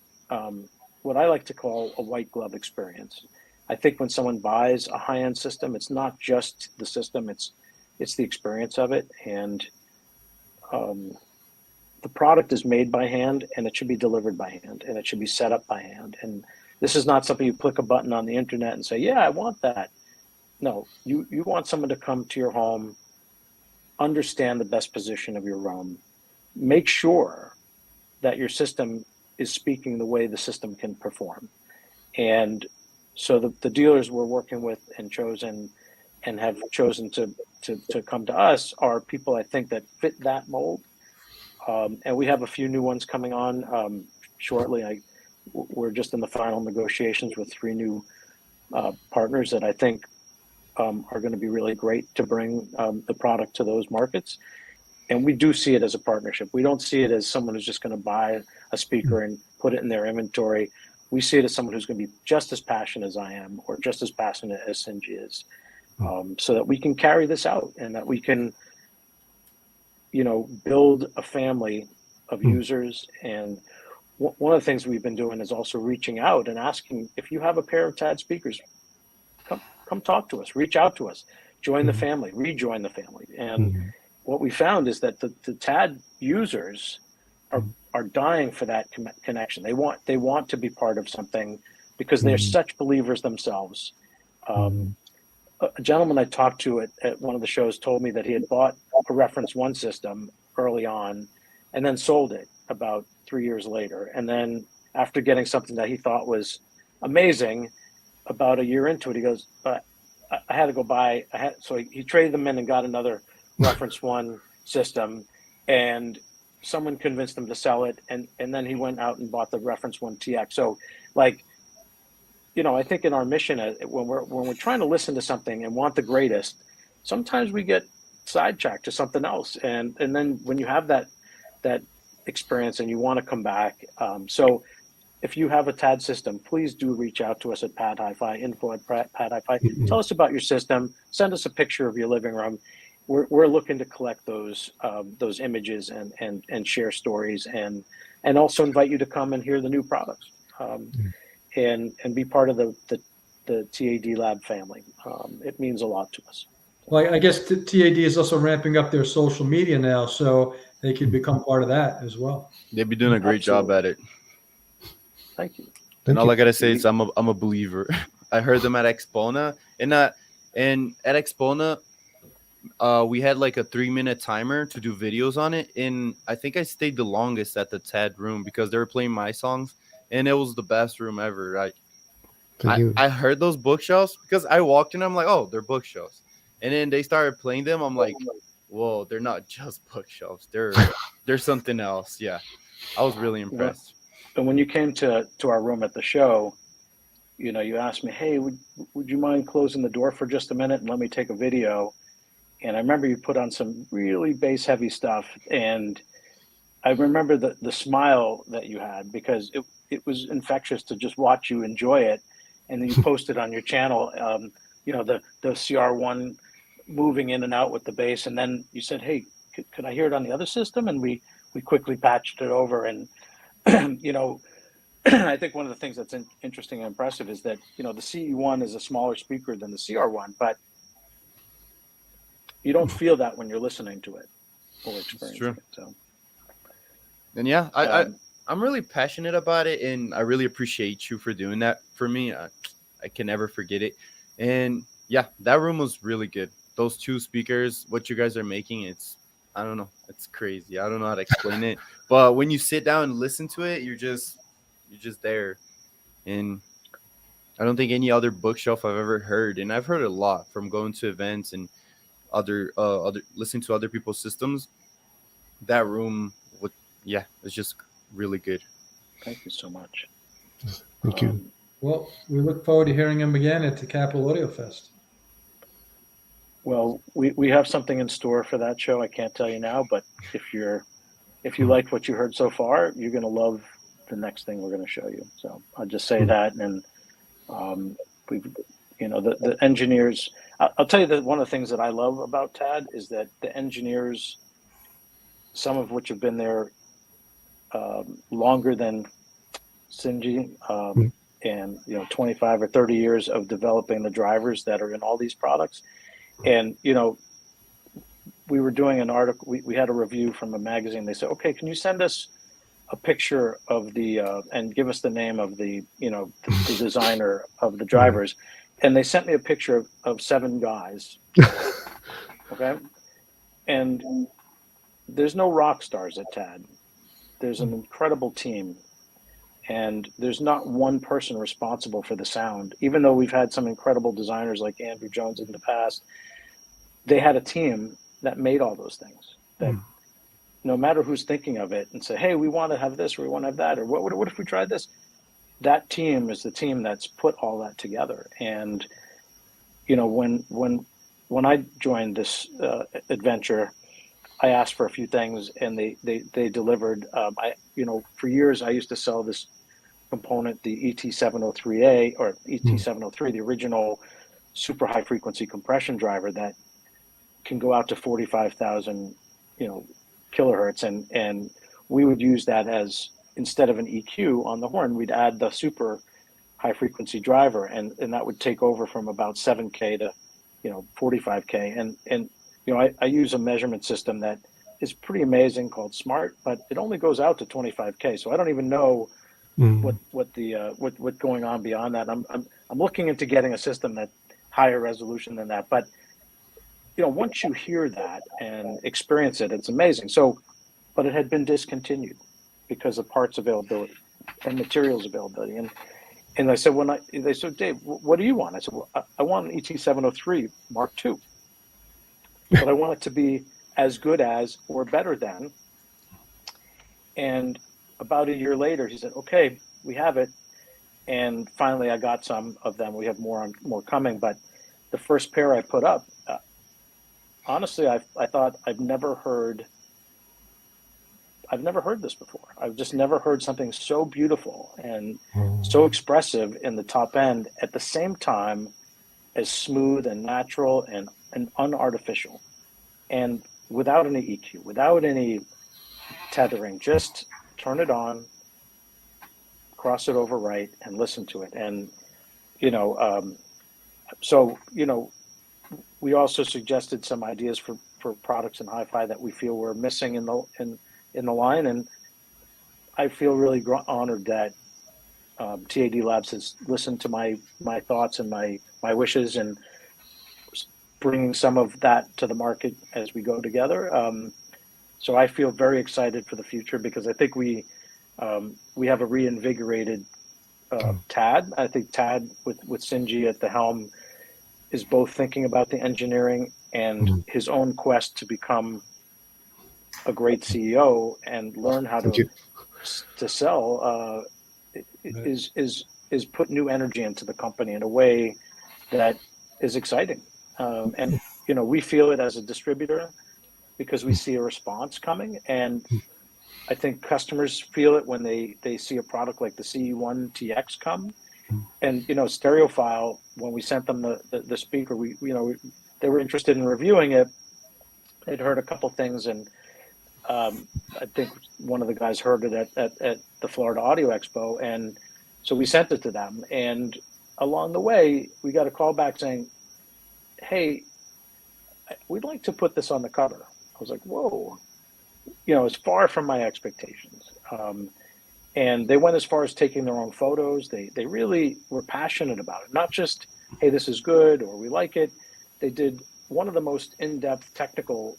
what I like to call a white glove experience? I think when someone buys a high-end system, it's not just the system, it's the experience of it. And the product is made by hand, and it should be delivered by hand, and it should be set up by hand. And this is not something you click a button on the internet and say, yeah, I want that. No, you want someone to come to your home, understand the best position of your room, make sure that your system is speaking the way the system can perform. And so the dealers we're working with and chosen and have chosen to come to us are people I think that fit that mold. And we have a few new ones coming on shortly. We're just in the final negotiations with 3 new partners that I think are going to be really great to bring the product to those markets. And we do see it as a partnership. We don't see it as someone who's just going to buy a speaker and put it in their inventory. We see it as someone who's going to be just as passionate as I am, or just as passionate as Shinji is, so that we can carry this out and that we can, build a family of users. And one of the things we've been doing is also reaching out and asking, if you have a pair of TAD speakers, come talk to us, reach out to us, join the family, rejoin the family. And what we found is that the TAD users are dying for that connection. They want to be part of something because they're such believers themselves. A gentleman I talked to at one of the shows told me that he had bought a Reference 1 system early on and then sold it about 3 years later. And then after getting something that he thought was amazing, about a year into it, he goes, I had to go buy, so he traded them in and got another Reference 1 system, and someone convinced him to sell it. And then he went out and bought the Reference 1 TX. So I think in our mission, when we're trying to listen to something and want the greatest, sometimes we get sidetracked to something else. And then when you have that experience and you want to come back, so if you have a TAD system, please do reach out to us at Pad HiFi, info@PadHiFi. Tell us about your system. Send us a picture of your living room. We're looking to collect those images and share stories and also invite you to come and hear the new products. And be part of the TAD Lab family. It means a lot to us. Well, I guess TAD is also ramping up their social media now, so they could become part of that as well. They'd be doing a great job at it. Thank you. And all I gotta say is I'm a believer. I heard them at Expona, and at Expona, we had like a 3-minute timer to do videos on it, and I think I stayed the longest at the TAD room because they were playing my songs, and it was the best room ever. I heard those bookshelves because I walked in, I'm like, oh, they're bookshelves, And then they started playing them. I'm like, whoa, they're not just bookshelves. They're something else. Yeah, I was really impressed. And when you came to our room at the show, you know, you asked me, hey, would you mind closing the door for just a minute and let me take a video? And I remember you put on some really bass heavy stuff, and I remember the smile that you had, because it was infectious to just watch you enjoy it. And then you posted on your channel, you know, the CR1 moving in and out with the bass, and then you said, hey, could I hear it on the other system? And we quickly patched it over. And you know, I think one of the things that's interesting and impressive is that, you know, the CE1 is a smaller speaker than the CR1, but you don't feel that when you're listening to it or experiencing it. So, and yeah, I'm really passionate about it, and I really appreciate you for doing that for me. I can never forget it. And yeah, that room was really good. Those two speakers, what you guys are making, I don't know, it's crazy. I don't know how to explain it, but when you sit down and listen to it, you're just there. And I don't think any other bookshelf I've ever heard, and I've heard a lot from going to events and other listening to other people's systems. That room it's just really good. Thank you so much. Thank you. Well, we look forward to hearing him again at the Capital Audio Fest. Well, we have something in store for that show. I can't tell you now, but if you liked what you heard so far, you're going to love the next thing we're going to show you. So I'll just say that. And we've, you know, the engineers, I'll tell you that one of the things that I love about TAD is that the engineers, some of which have been there longer than Shinji, and, you know, 25 or 30 years of developing the drivers that are in all these products. And, you know, we were doing an article, we had a review from a magazine. They said, okay, can you send us a picture of the, and give us the name of the, you know, the designer of the drivers. And they sent me a picture of 7 guys. Okay. And there's no rock stars at TAD. There's an incredible team. And there's not one person responsible for the sound. Even though we've had some incredible designers like Andrew Jones in the past, they had a team that made all those things. That no matter who's thinking of it and say, hey, we want to have this or we want to have that, or what if we tried this? That team is the team that's put all that together. And, you know, when I joined this adventure, I asked for a few things and they delivered. You know, for years I used to sell this component, the ET703A or ET703, the original super high frequency compression driver that can go out to 45,000, you know, kilohertz, and we would use that as, instead of an EQ on the horn, we'd add the super high frequency driver, and that would take over from about 7K to, you know, 45K, and you know, I use a measurement system that is pretty amazing called Smart, but it only goes out to 25K, so I don't even know what's going on beyond that. I'm looking into getting a system that higher resolution than that, but you know, once you hear that and experience it, it's amazing. So, but it had been discontinued because of parts availability and materials availability. And I said, they said, Dave, what do you want? I said, well, I want an ET703 Mark II, but I want it to be as good as or better than. And about a year later, he said, okay, we have it. And finally, I got some of them. We have more coming. But the first pair I put up, honestly, I thought I've never heard this before. I've just never heard something so beautiful and so expressive in the top end at the same time as smooth and natural and unartificial, and without any EQ, without any tethering. Just turn it on, cross it over right, and listen to it. And you know, so you know, we also suggested some ideas for products in HiFi that we feel were missing in the line, and I feel really honored that TAD Labs has listened to my thoughts and my wishes, and bringing some of that to the market as we go together. So I feel very excited for the future, because I think we have a reinvigorated TAD. I think TAD with Shinji at the helm is both thinking about the engineering and his own quest to become a great CEO and learn how to sell is put new energy into the company in a way that is exciting. And we feel it as a distributor because we see a response coming, and I think customers feel it when they see a product like the E01 TX come. And Stereophile, when we sent them the speaker, they were interested in reviewing it. They'd heard a couple things, and I think one of the guys heard it at the Florida Audio Expo, and so we sent it to them. And along the way, we got a call back saying, "Hey, we'd like to put this on the cover." I was like, "Whoa!" It's far from my expectations. And they went as far as taking their own photos. They really were passionate about it. Not just, "Hey, this is good," or "We like it." They did one of the most in-depth technical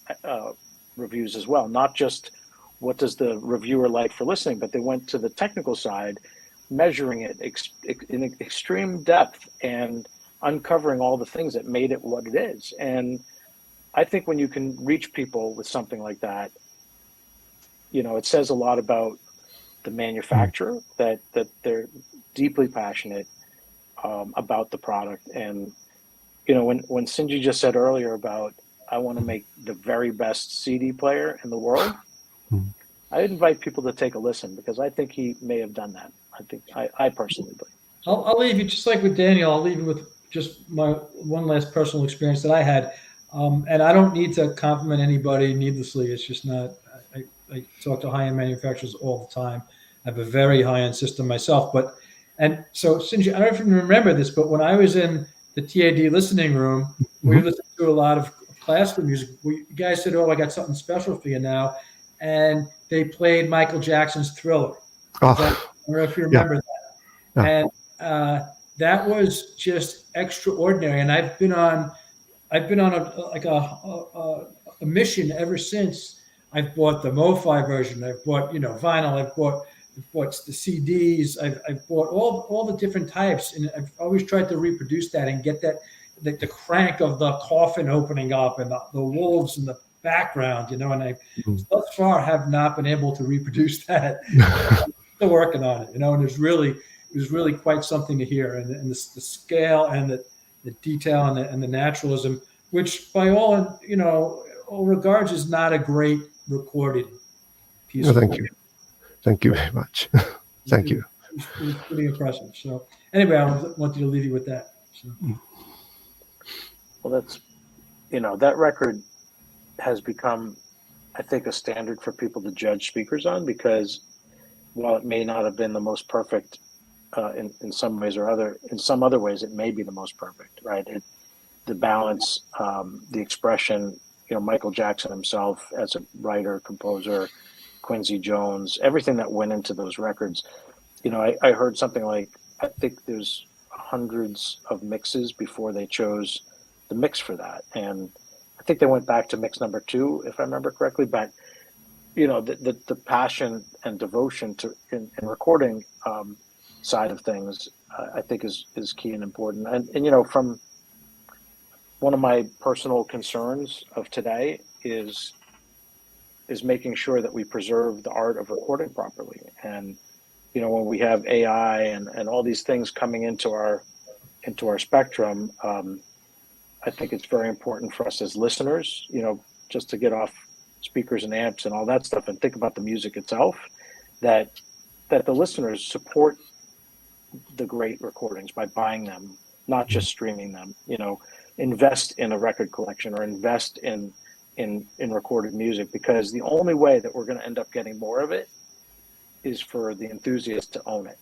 reviews as well. Not just what does the reviewer like for listening, but they went to the technical side, measuring it in extreme depth and uncovering all the things that made it what it is. And I think when you can reach people with something like that, it says a lot about the manufacturer, that they're deeply passionate about the product. And when Sinji just said earlier about, I want to make the very best CD player in the world, I invite people to take a listen, because I think he may have done that. I personally believe. I'll leave you, just like with Daniel, I'll leave you with just my one last personal experience that I had. And I don't need to compliment anybody needlessly. It's just not, I talk to high-end manufacturers all the time. I have a very high-end system myself. And so, Sinji, I don't know if you remember this, but when I was in the TAD listening room, we listened to a lot of classical music. You guys said, "Oh, I got something special for you now." And they played Michael Jackson's Thriller. I don't know if you remember that. And that was just extraordinary. And I've been on a mission ever since. I've bought the MoFi version. I've bought vinyl. I've bought the CDs. I've bought all the different types, and I've always tried to reproduce that and get that the crank of the coffin opening up and the wolves in the background, and I thus far have not been able to reproduce that. I'm still working on it, and it was really quite something to hear, and the scale and the detail and the naturalism, which by all regards is not a great recorded piece. Thank you. Thank you very much. Thank you. It was pretty impressive. So anyway, I wanted to leave you with that. So. Well, that's, that record has become, I think, a standard for people to judge speakers on, because while it may not have been the most perfect in some ways or other, in some other ways, it may be the most perfect, right? The balance, the expression, Michael Jackson himself as a writer, composer, Quincy Jones, everything that went into those records. I heard something like, I think there's hundreds of mixes before they chose the mix for that. And I think they went back to mix number 2, if I remember correctly. But, the passion and devotion to in recording side of things, I think is key and important. And from one of my personal concerns of today is making sure that we preserve the art of recording properly. And when we have AI and all these things coming into our spectrum, I think it's very important for us as listeners, just to get off speakers and amps and all that stuff and think about the music itself, that the listeners support the great recordings by buying them, not just streaming them. Invest in a record collection or invest in recorded music, because the only way that we're going to end up getting more of it is for the enthusiast to own it,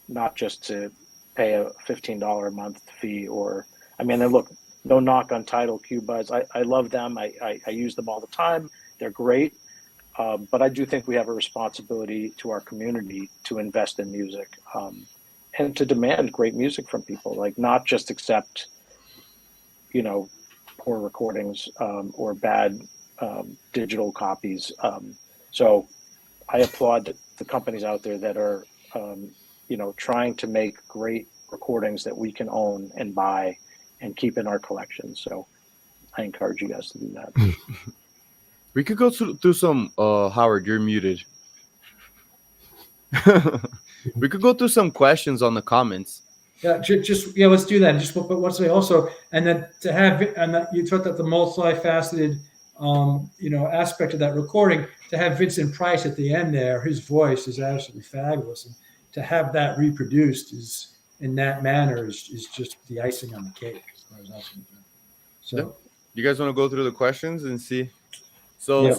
not just to pay a $15 a month fee. Look, no knock on Tidal, Q-Buds. I love them. I use them all the time. They're great. But I do think we have a responsibility to our community to invest in music and to demand great music from people, like not just accept, poor recordings or bad digital copies. So I applaud the companies out there that are, trying to make great recordings that we can own and buy and keep in our collection. So I encourage you guys to do that. We could go through some. Howard, you're muted. We could go through some questions on the comments. Yeah, let's do that. Just but what's also, and then to have, and that you thought that the multifaceted, aspect of that recording, to have Vincent Price at the end there, his voice is absolutely fabulous, and to have that reproduced is in that manner is just the icing on the cake, as far as I'm concerned. So, yeah. You guys want to go through the questions and see? So Yeah,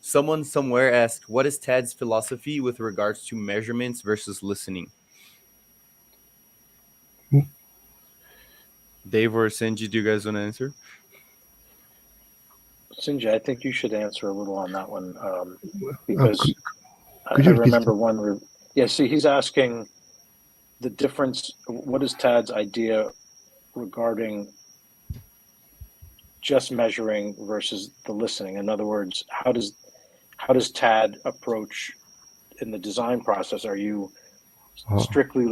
someone somewhere asked, what is Tad's philosophy with regards to measurements versus listening? Dave or Senji, do you guys want to answer? Sinji, I think you should answer a little on that one, because I you remember one. Yeah, see, he's asking the difference. What is Tad's idea regarding just measuring versus the listening? In other words, how does Tad approach in the design process? Are you strictly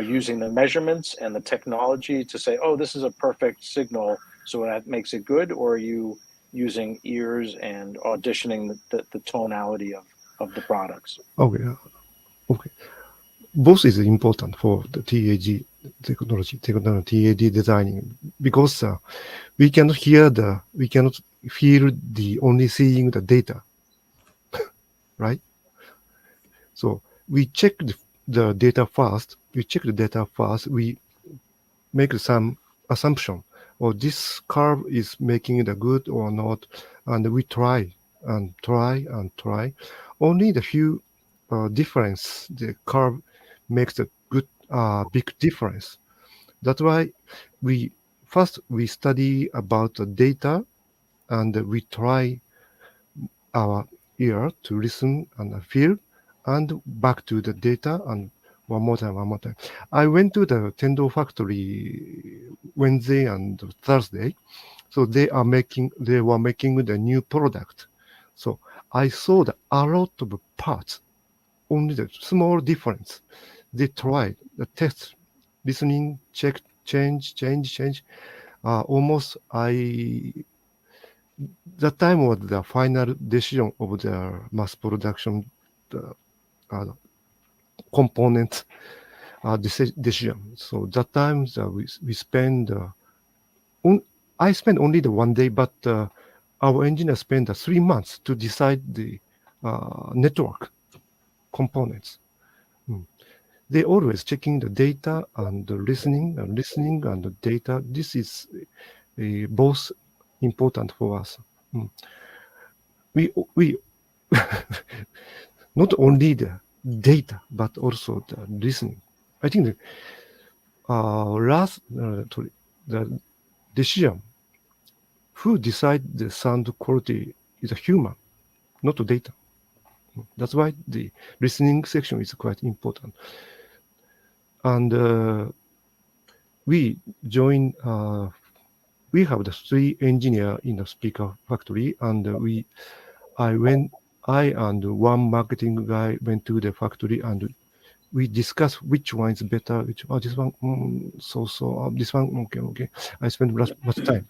using the measurements and the technology to say, oh, this is a perfect signal, so that makes it good, or are you using ears and auditioning the tonality of the products? Okay. Both is important for the TAD technology TAD designing, because we cannot feel the only seeing the data, right? So we check the data first. We make some assumption, or this curve is making it good or not, and we try. Only the few difference, the curve makes a good big difference. That's why we study about the data, and we try our ear to listen and feel, and back to the data, and one more time. I went to the Tendo factory Wednesday and Thursday, so they were making the new product. So I saw a lot of parts, only the small difference. They tried the test, listening, check, change. Almost that time was the final decision of the mass production component decision. So that time we spend. I spent only the 1 day, but our engineer spent 3 months to decide the network components. They always checking the data and listening and the data. This is both important for us. We not only the data but also the listening. I think the the decision who decide the sound quality is a human, not the data. That's why the listening section is quite important. And we join. We have the 3 engineers in the speaker factory, and I and one marketing guy went to the factory, and we discussed which one is better. This one, this one, okay. I spent much time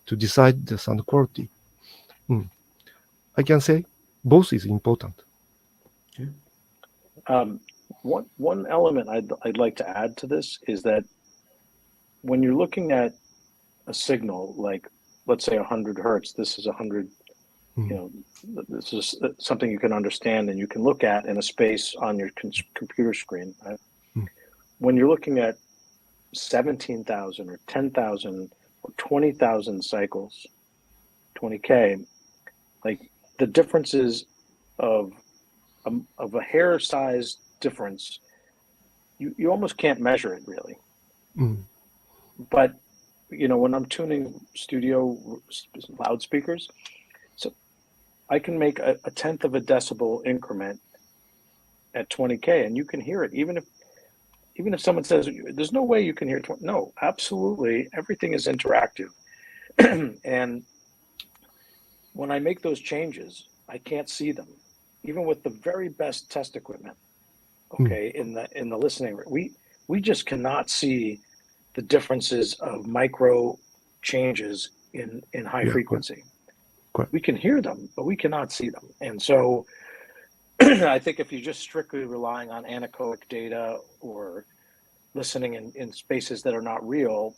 to decide the sound quality. I can say both is important. One element I'd like to add to this is that when you're looking at a signal, like let's say 100 hertz, this is 100. This is something you can understand and you can look at in a space on your computer screen. Right? When you're looking at 17,000 or 10,000 or 20,000 cycles, 20K, like the differences of a hair size difference, you almost can't measure it really. But when I'm tuning studio loudspeakers, so I can make a 1/10 of a decibel increment at 20K, and you can hear it. Even if someone says there's no way you can hear 20, no, absolutely, everything is interactive. And when I make those changes, I can't see them, even with the very best test equipment. Okay, in the listening, we just cannot see the differences of micro changes in high frequency. Correct. We can hear them, but we cannot see them. And so I think if you're just strictly relying on anechoic data or listening in spaces that are not real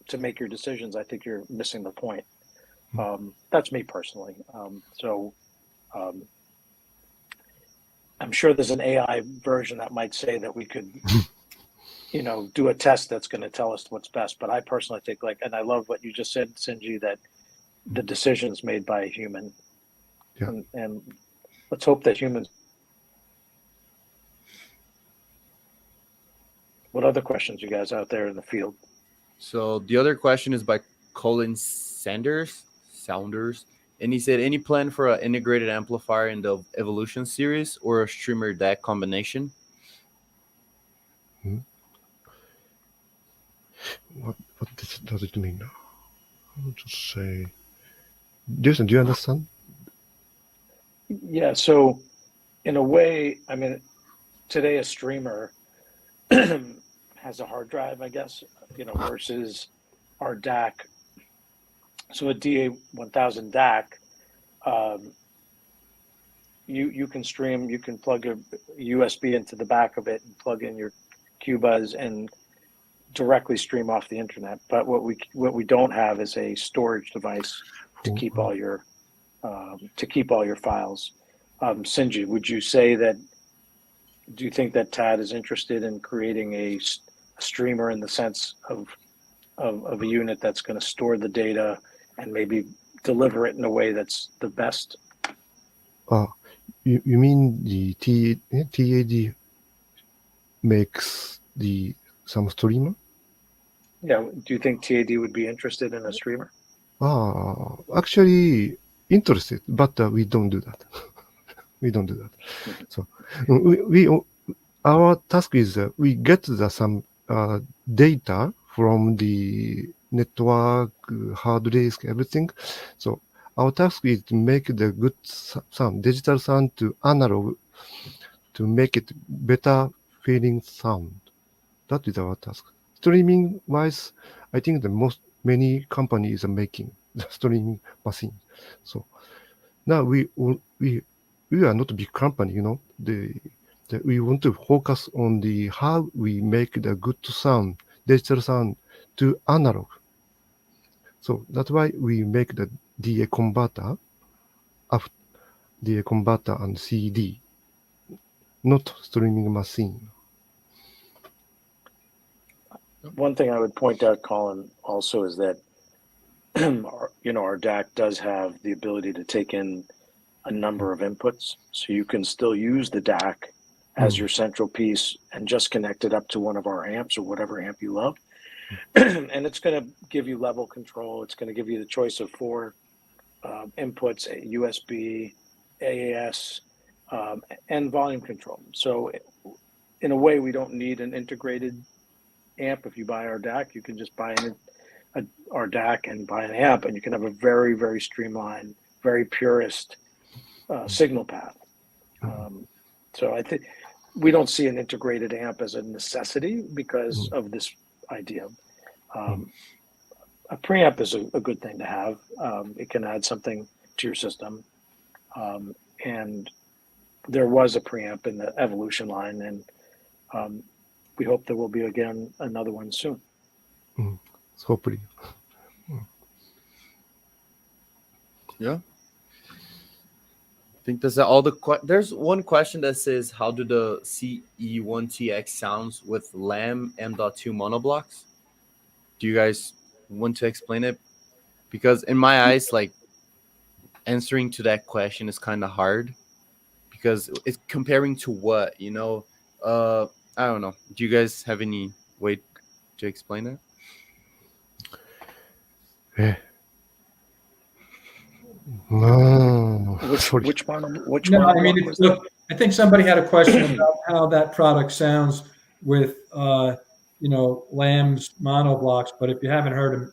to make your decisions, I think you're missing the point. That's me personally. I'm sure there's an AI version that might say that we could, do a test that's going to tell us what's best. But I personally think and I love what you just said, Sinji, that the decision's made by a human. Yeah. And let's hope that humans. What other questions you guys out there in the field? So the other question is by Colin Saunders, and he said, any plan for an integrated amplifier in the Evolution series or a streamer DAC combination? What does it mean? How to say? Jason, do you understand? Yeah. So, in a way, I mean, today a streamer has a hard drive, I guess, versus our DAC. So a DA1000 DAC, you can stream, you can plug a USB into the back of it and plug in your Qbuzz and directly stream off the internet. But what we don't have is a storage device to keep all your files. Sinji, would you say that? Do you think that Tad is interested in creating a streamer in the sense of a unit that's going to store the data and maybe deliver it in a way that's the best? You mean the TAD makes some streamer? Yeah. Do you think TAD would be interested in a streamer? Actually interested, but we don't do that. We don't do that. So our task is we get some data from the network, hard disk, everything. So our task is to make the good sound, digital sound to analog, to make it better feeling sound. That is our task. Streaming wise, I think many companies are making the streaming machine. So now we are not a big company, we want to focus on how we make the good sound, digital sound to analog. So that's why we make the DA converter, and CD, not streaming machine. One thing I would point out, Colin, also is that our DAC does have the ability to take in a number of inputs, so you can still use the DAC as your central piece and just connect it up to one of our amps or whatever amp you love. And it's going to give you level control. It's going to give you the choice of 4 inputs, USB, AAS, and volume control. So in a way, we don't need an integrated amp. If you buy our DAC, you can just buy our DAC and buy an amp, and you can have a very, very streamlined, very purist signal path. So I think we don't see an integrated amp as a necessity because of this idea. A preamp is a good thing to have. It can add something to your system. And there was a preamp in the Evolution line, and we hope there will be again another one soon. Hopefully. Yeah. I think that's all there's one question that says, how do the CE1TX sounds with LAM M.2 monoblocks? Do you guys want to explain it? Because in my eyes, answering to that question is kind of hard, because it's comparing to what, I don't know. Do you guys have any way to explain that? No. Which one? No, I mean, look, I think somebody had a question about how that product sounds with, Lamb's monoblocks. But if you haven't heard him,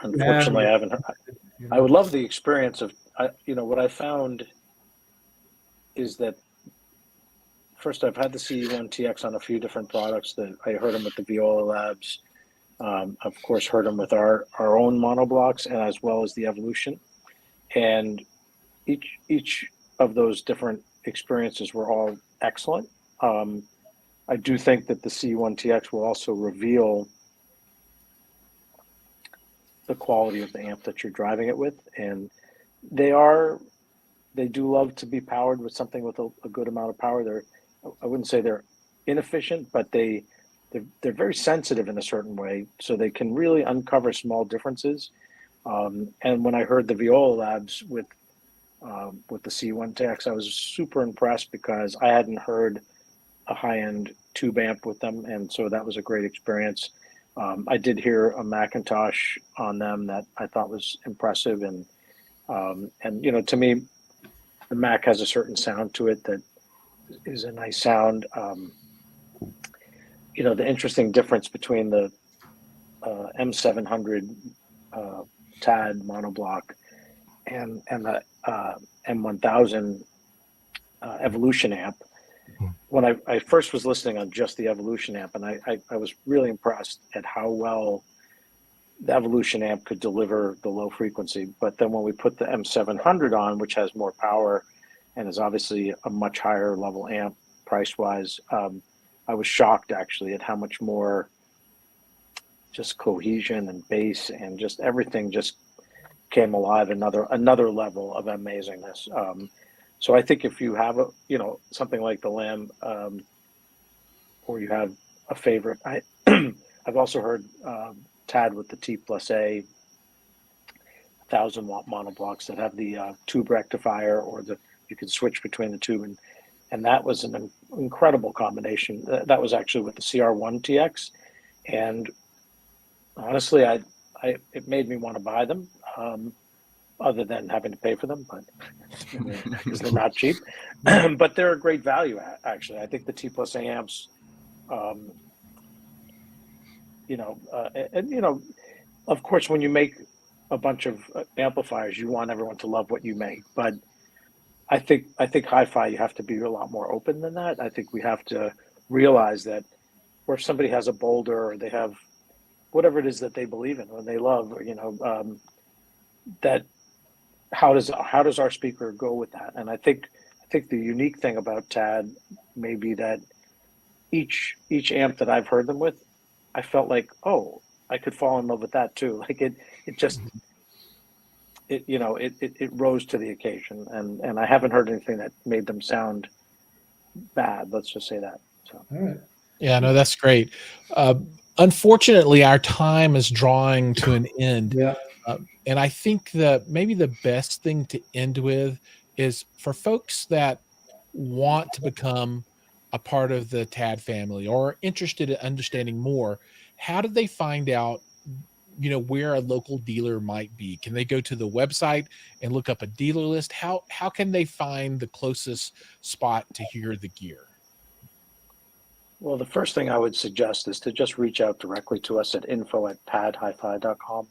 unfortunately, I haven't heard. I would love the experience of, what I found is that first, I've had the CE1TX on a few different products. That I heard them with the Viola Labs Of course, heard them with our own monoblocks and as well as the Evolution. And each of those different experiences were all excellent. I do think that the C1TX will also reveal the quality of the amp that you're driving it with, and they do love to be powered with something with a good amount of power. I wouldn't say they're inefficient, but they're very sensitive in a certain way, so they can really uncover small differences. And when I heard the Viola Labs with the C1TX, I was super impressed because I hadn't heard a high-end tube amp with them, and so that was a great experience. I did hear a Macintosh on them that I thought was impressive, and to me, the Mac has a certain sound to it that is a nice sound. The interesting difference between the M700 TAD monoblock and the M1000 Evolution amp. When I first was listening on just the Evolution amp, and I was really impressed at how well the Evolution amp could deliver the low frequency. But then when we put the M700 on, which has more power and is obviously a much higher level amp price-wise, I was shocked actually at how much more just cohesion and bass and just everything just came alive, another level of amazingness. So I think if you have something like the Lamb, or you have a favorite, I've also heard TAD with the T+A 1000-watt monoblocks that have the tube rectifier, or you can switch between the tube, and that was an incredible combination. That was actually with the CR1TX, and honestly, it made me want to buy them. Other than having to pay for them, but because they're not cheap, but they're a great value. Actually, I think the T+A amps, of course, when you make a bunch of amplifiers, you want everyone to love what you make. But I think hi-fi, you have to be a lot more open than that. I think we have to realize that, or if somebody has a Boulder, or they have whatever it is that they believe in or they love, or that. How does our speaker go with that? And I think the unique thing about TAD may be that each amp that I've heard them with, I felt like, oh, I could fall in love with that too. Like it rose to the occasion, and I haven't heard anything that made them sound bad. Let's just say that. So. All right. Yeah, no, that's great. Unfortunately, our time is drawing to an end. Yeah. And I think that maybe the best thing to end with is for folks that want to become a part of the TAD family or are interested in understanding more, how do they find out, where a local dealer might be? Can they go to the website and look up a dealer list? How can they find the closest spot to hear the gear? Well, the first thing I would suggest is to just reach out directly to us at info@padhifi.com.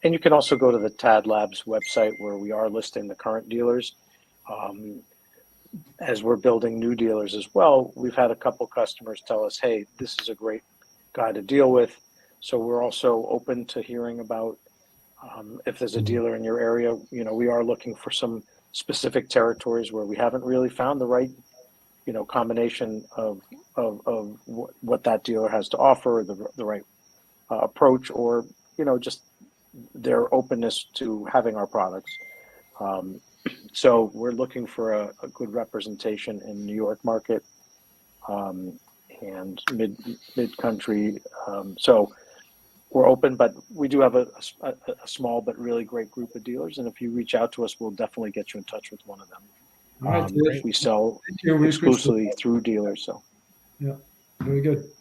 And you can also go to the TAD Labs website, where we are listing the current dealers. As we're building new dealers as well, we've had a couple customers tell us, hey, this is a great guy to deal with. So we're also open to hearing about if there's a dealer in your area. We are looking for some specific territories where we haven't really found the right combination of what that dealer has to offer, or the right approach, or just their openness to having our products. So we're looking for a good representation in New York market and mid country. So we're open, but we do have a small but really great group of dealers. And if you reach out to us, we'll definitely get you in touch with one of them. All right, we sell exclusively through dealers. So yeah, very good.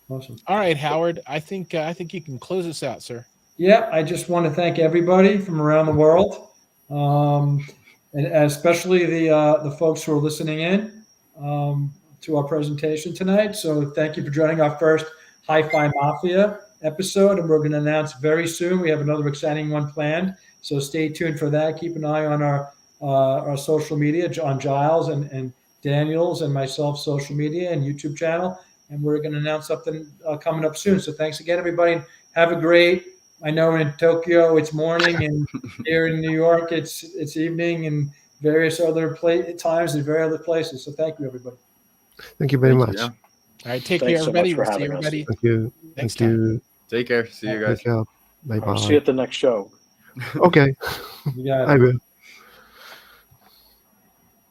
Awesome. All right, Howard, I think you can close us out, sir. Yeah, I just want to thank everybody from around the world, and especially the folks who are listening in to our presentation tonight. So thank you for joining our first HiFi Mafia episode, and we're going to announce very soon. We have another exciting one planned, so stay tuned for that. Keep an eye on our social media, on Giles and Daniel's and myself social media and YouTube channel. and we're going to announce something coming up soon. So thanks again, everybody. And have a great. I know in Tokyo it's morning, and here in New York it's evening, and various other times in various other places. So thank you, everybody. Thank you very much. Yeah. All right, take Thanks care, so much everybody. for We'll see having us. everybody Thank you. next Thank time. you. Take care. See you guys. Take care. Bye I'll see you bye. at the next show. Okay. You got it. I will.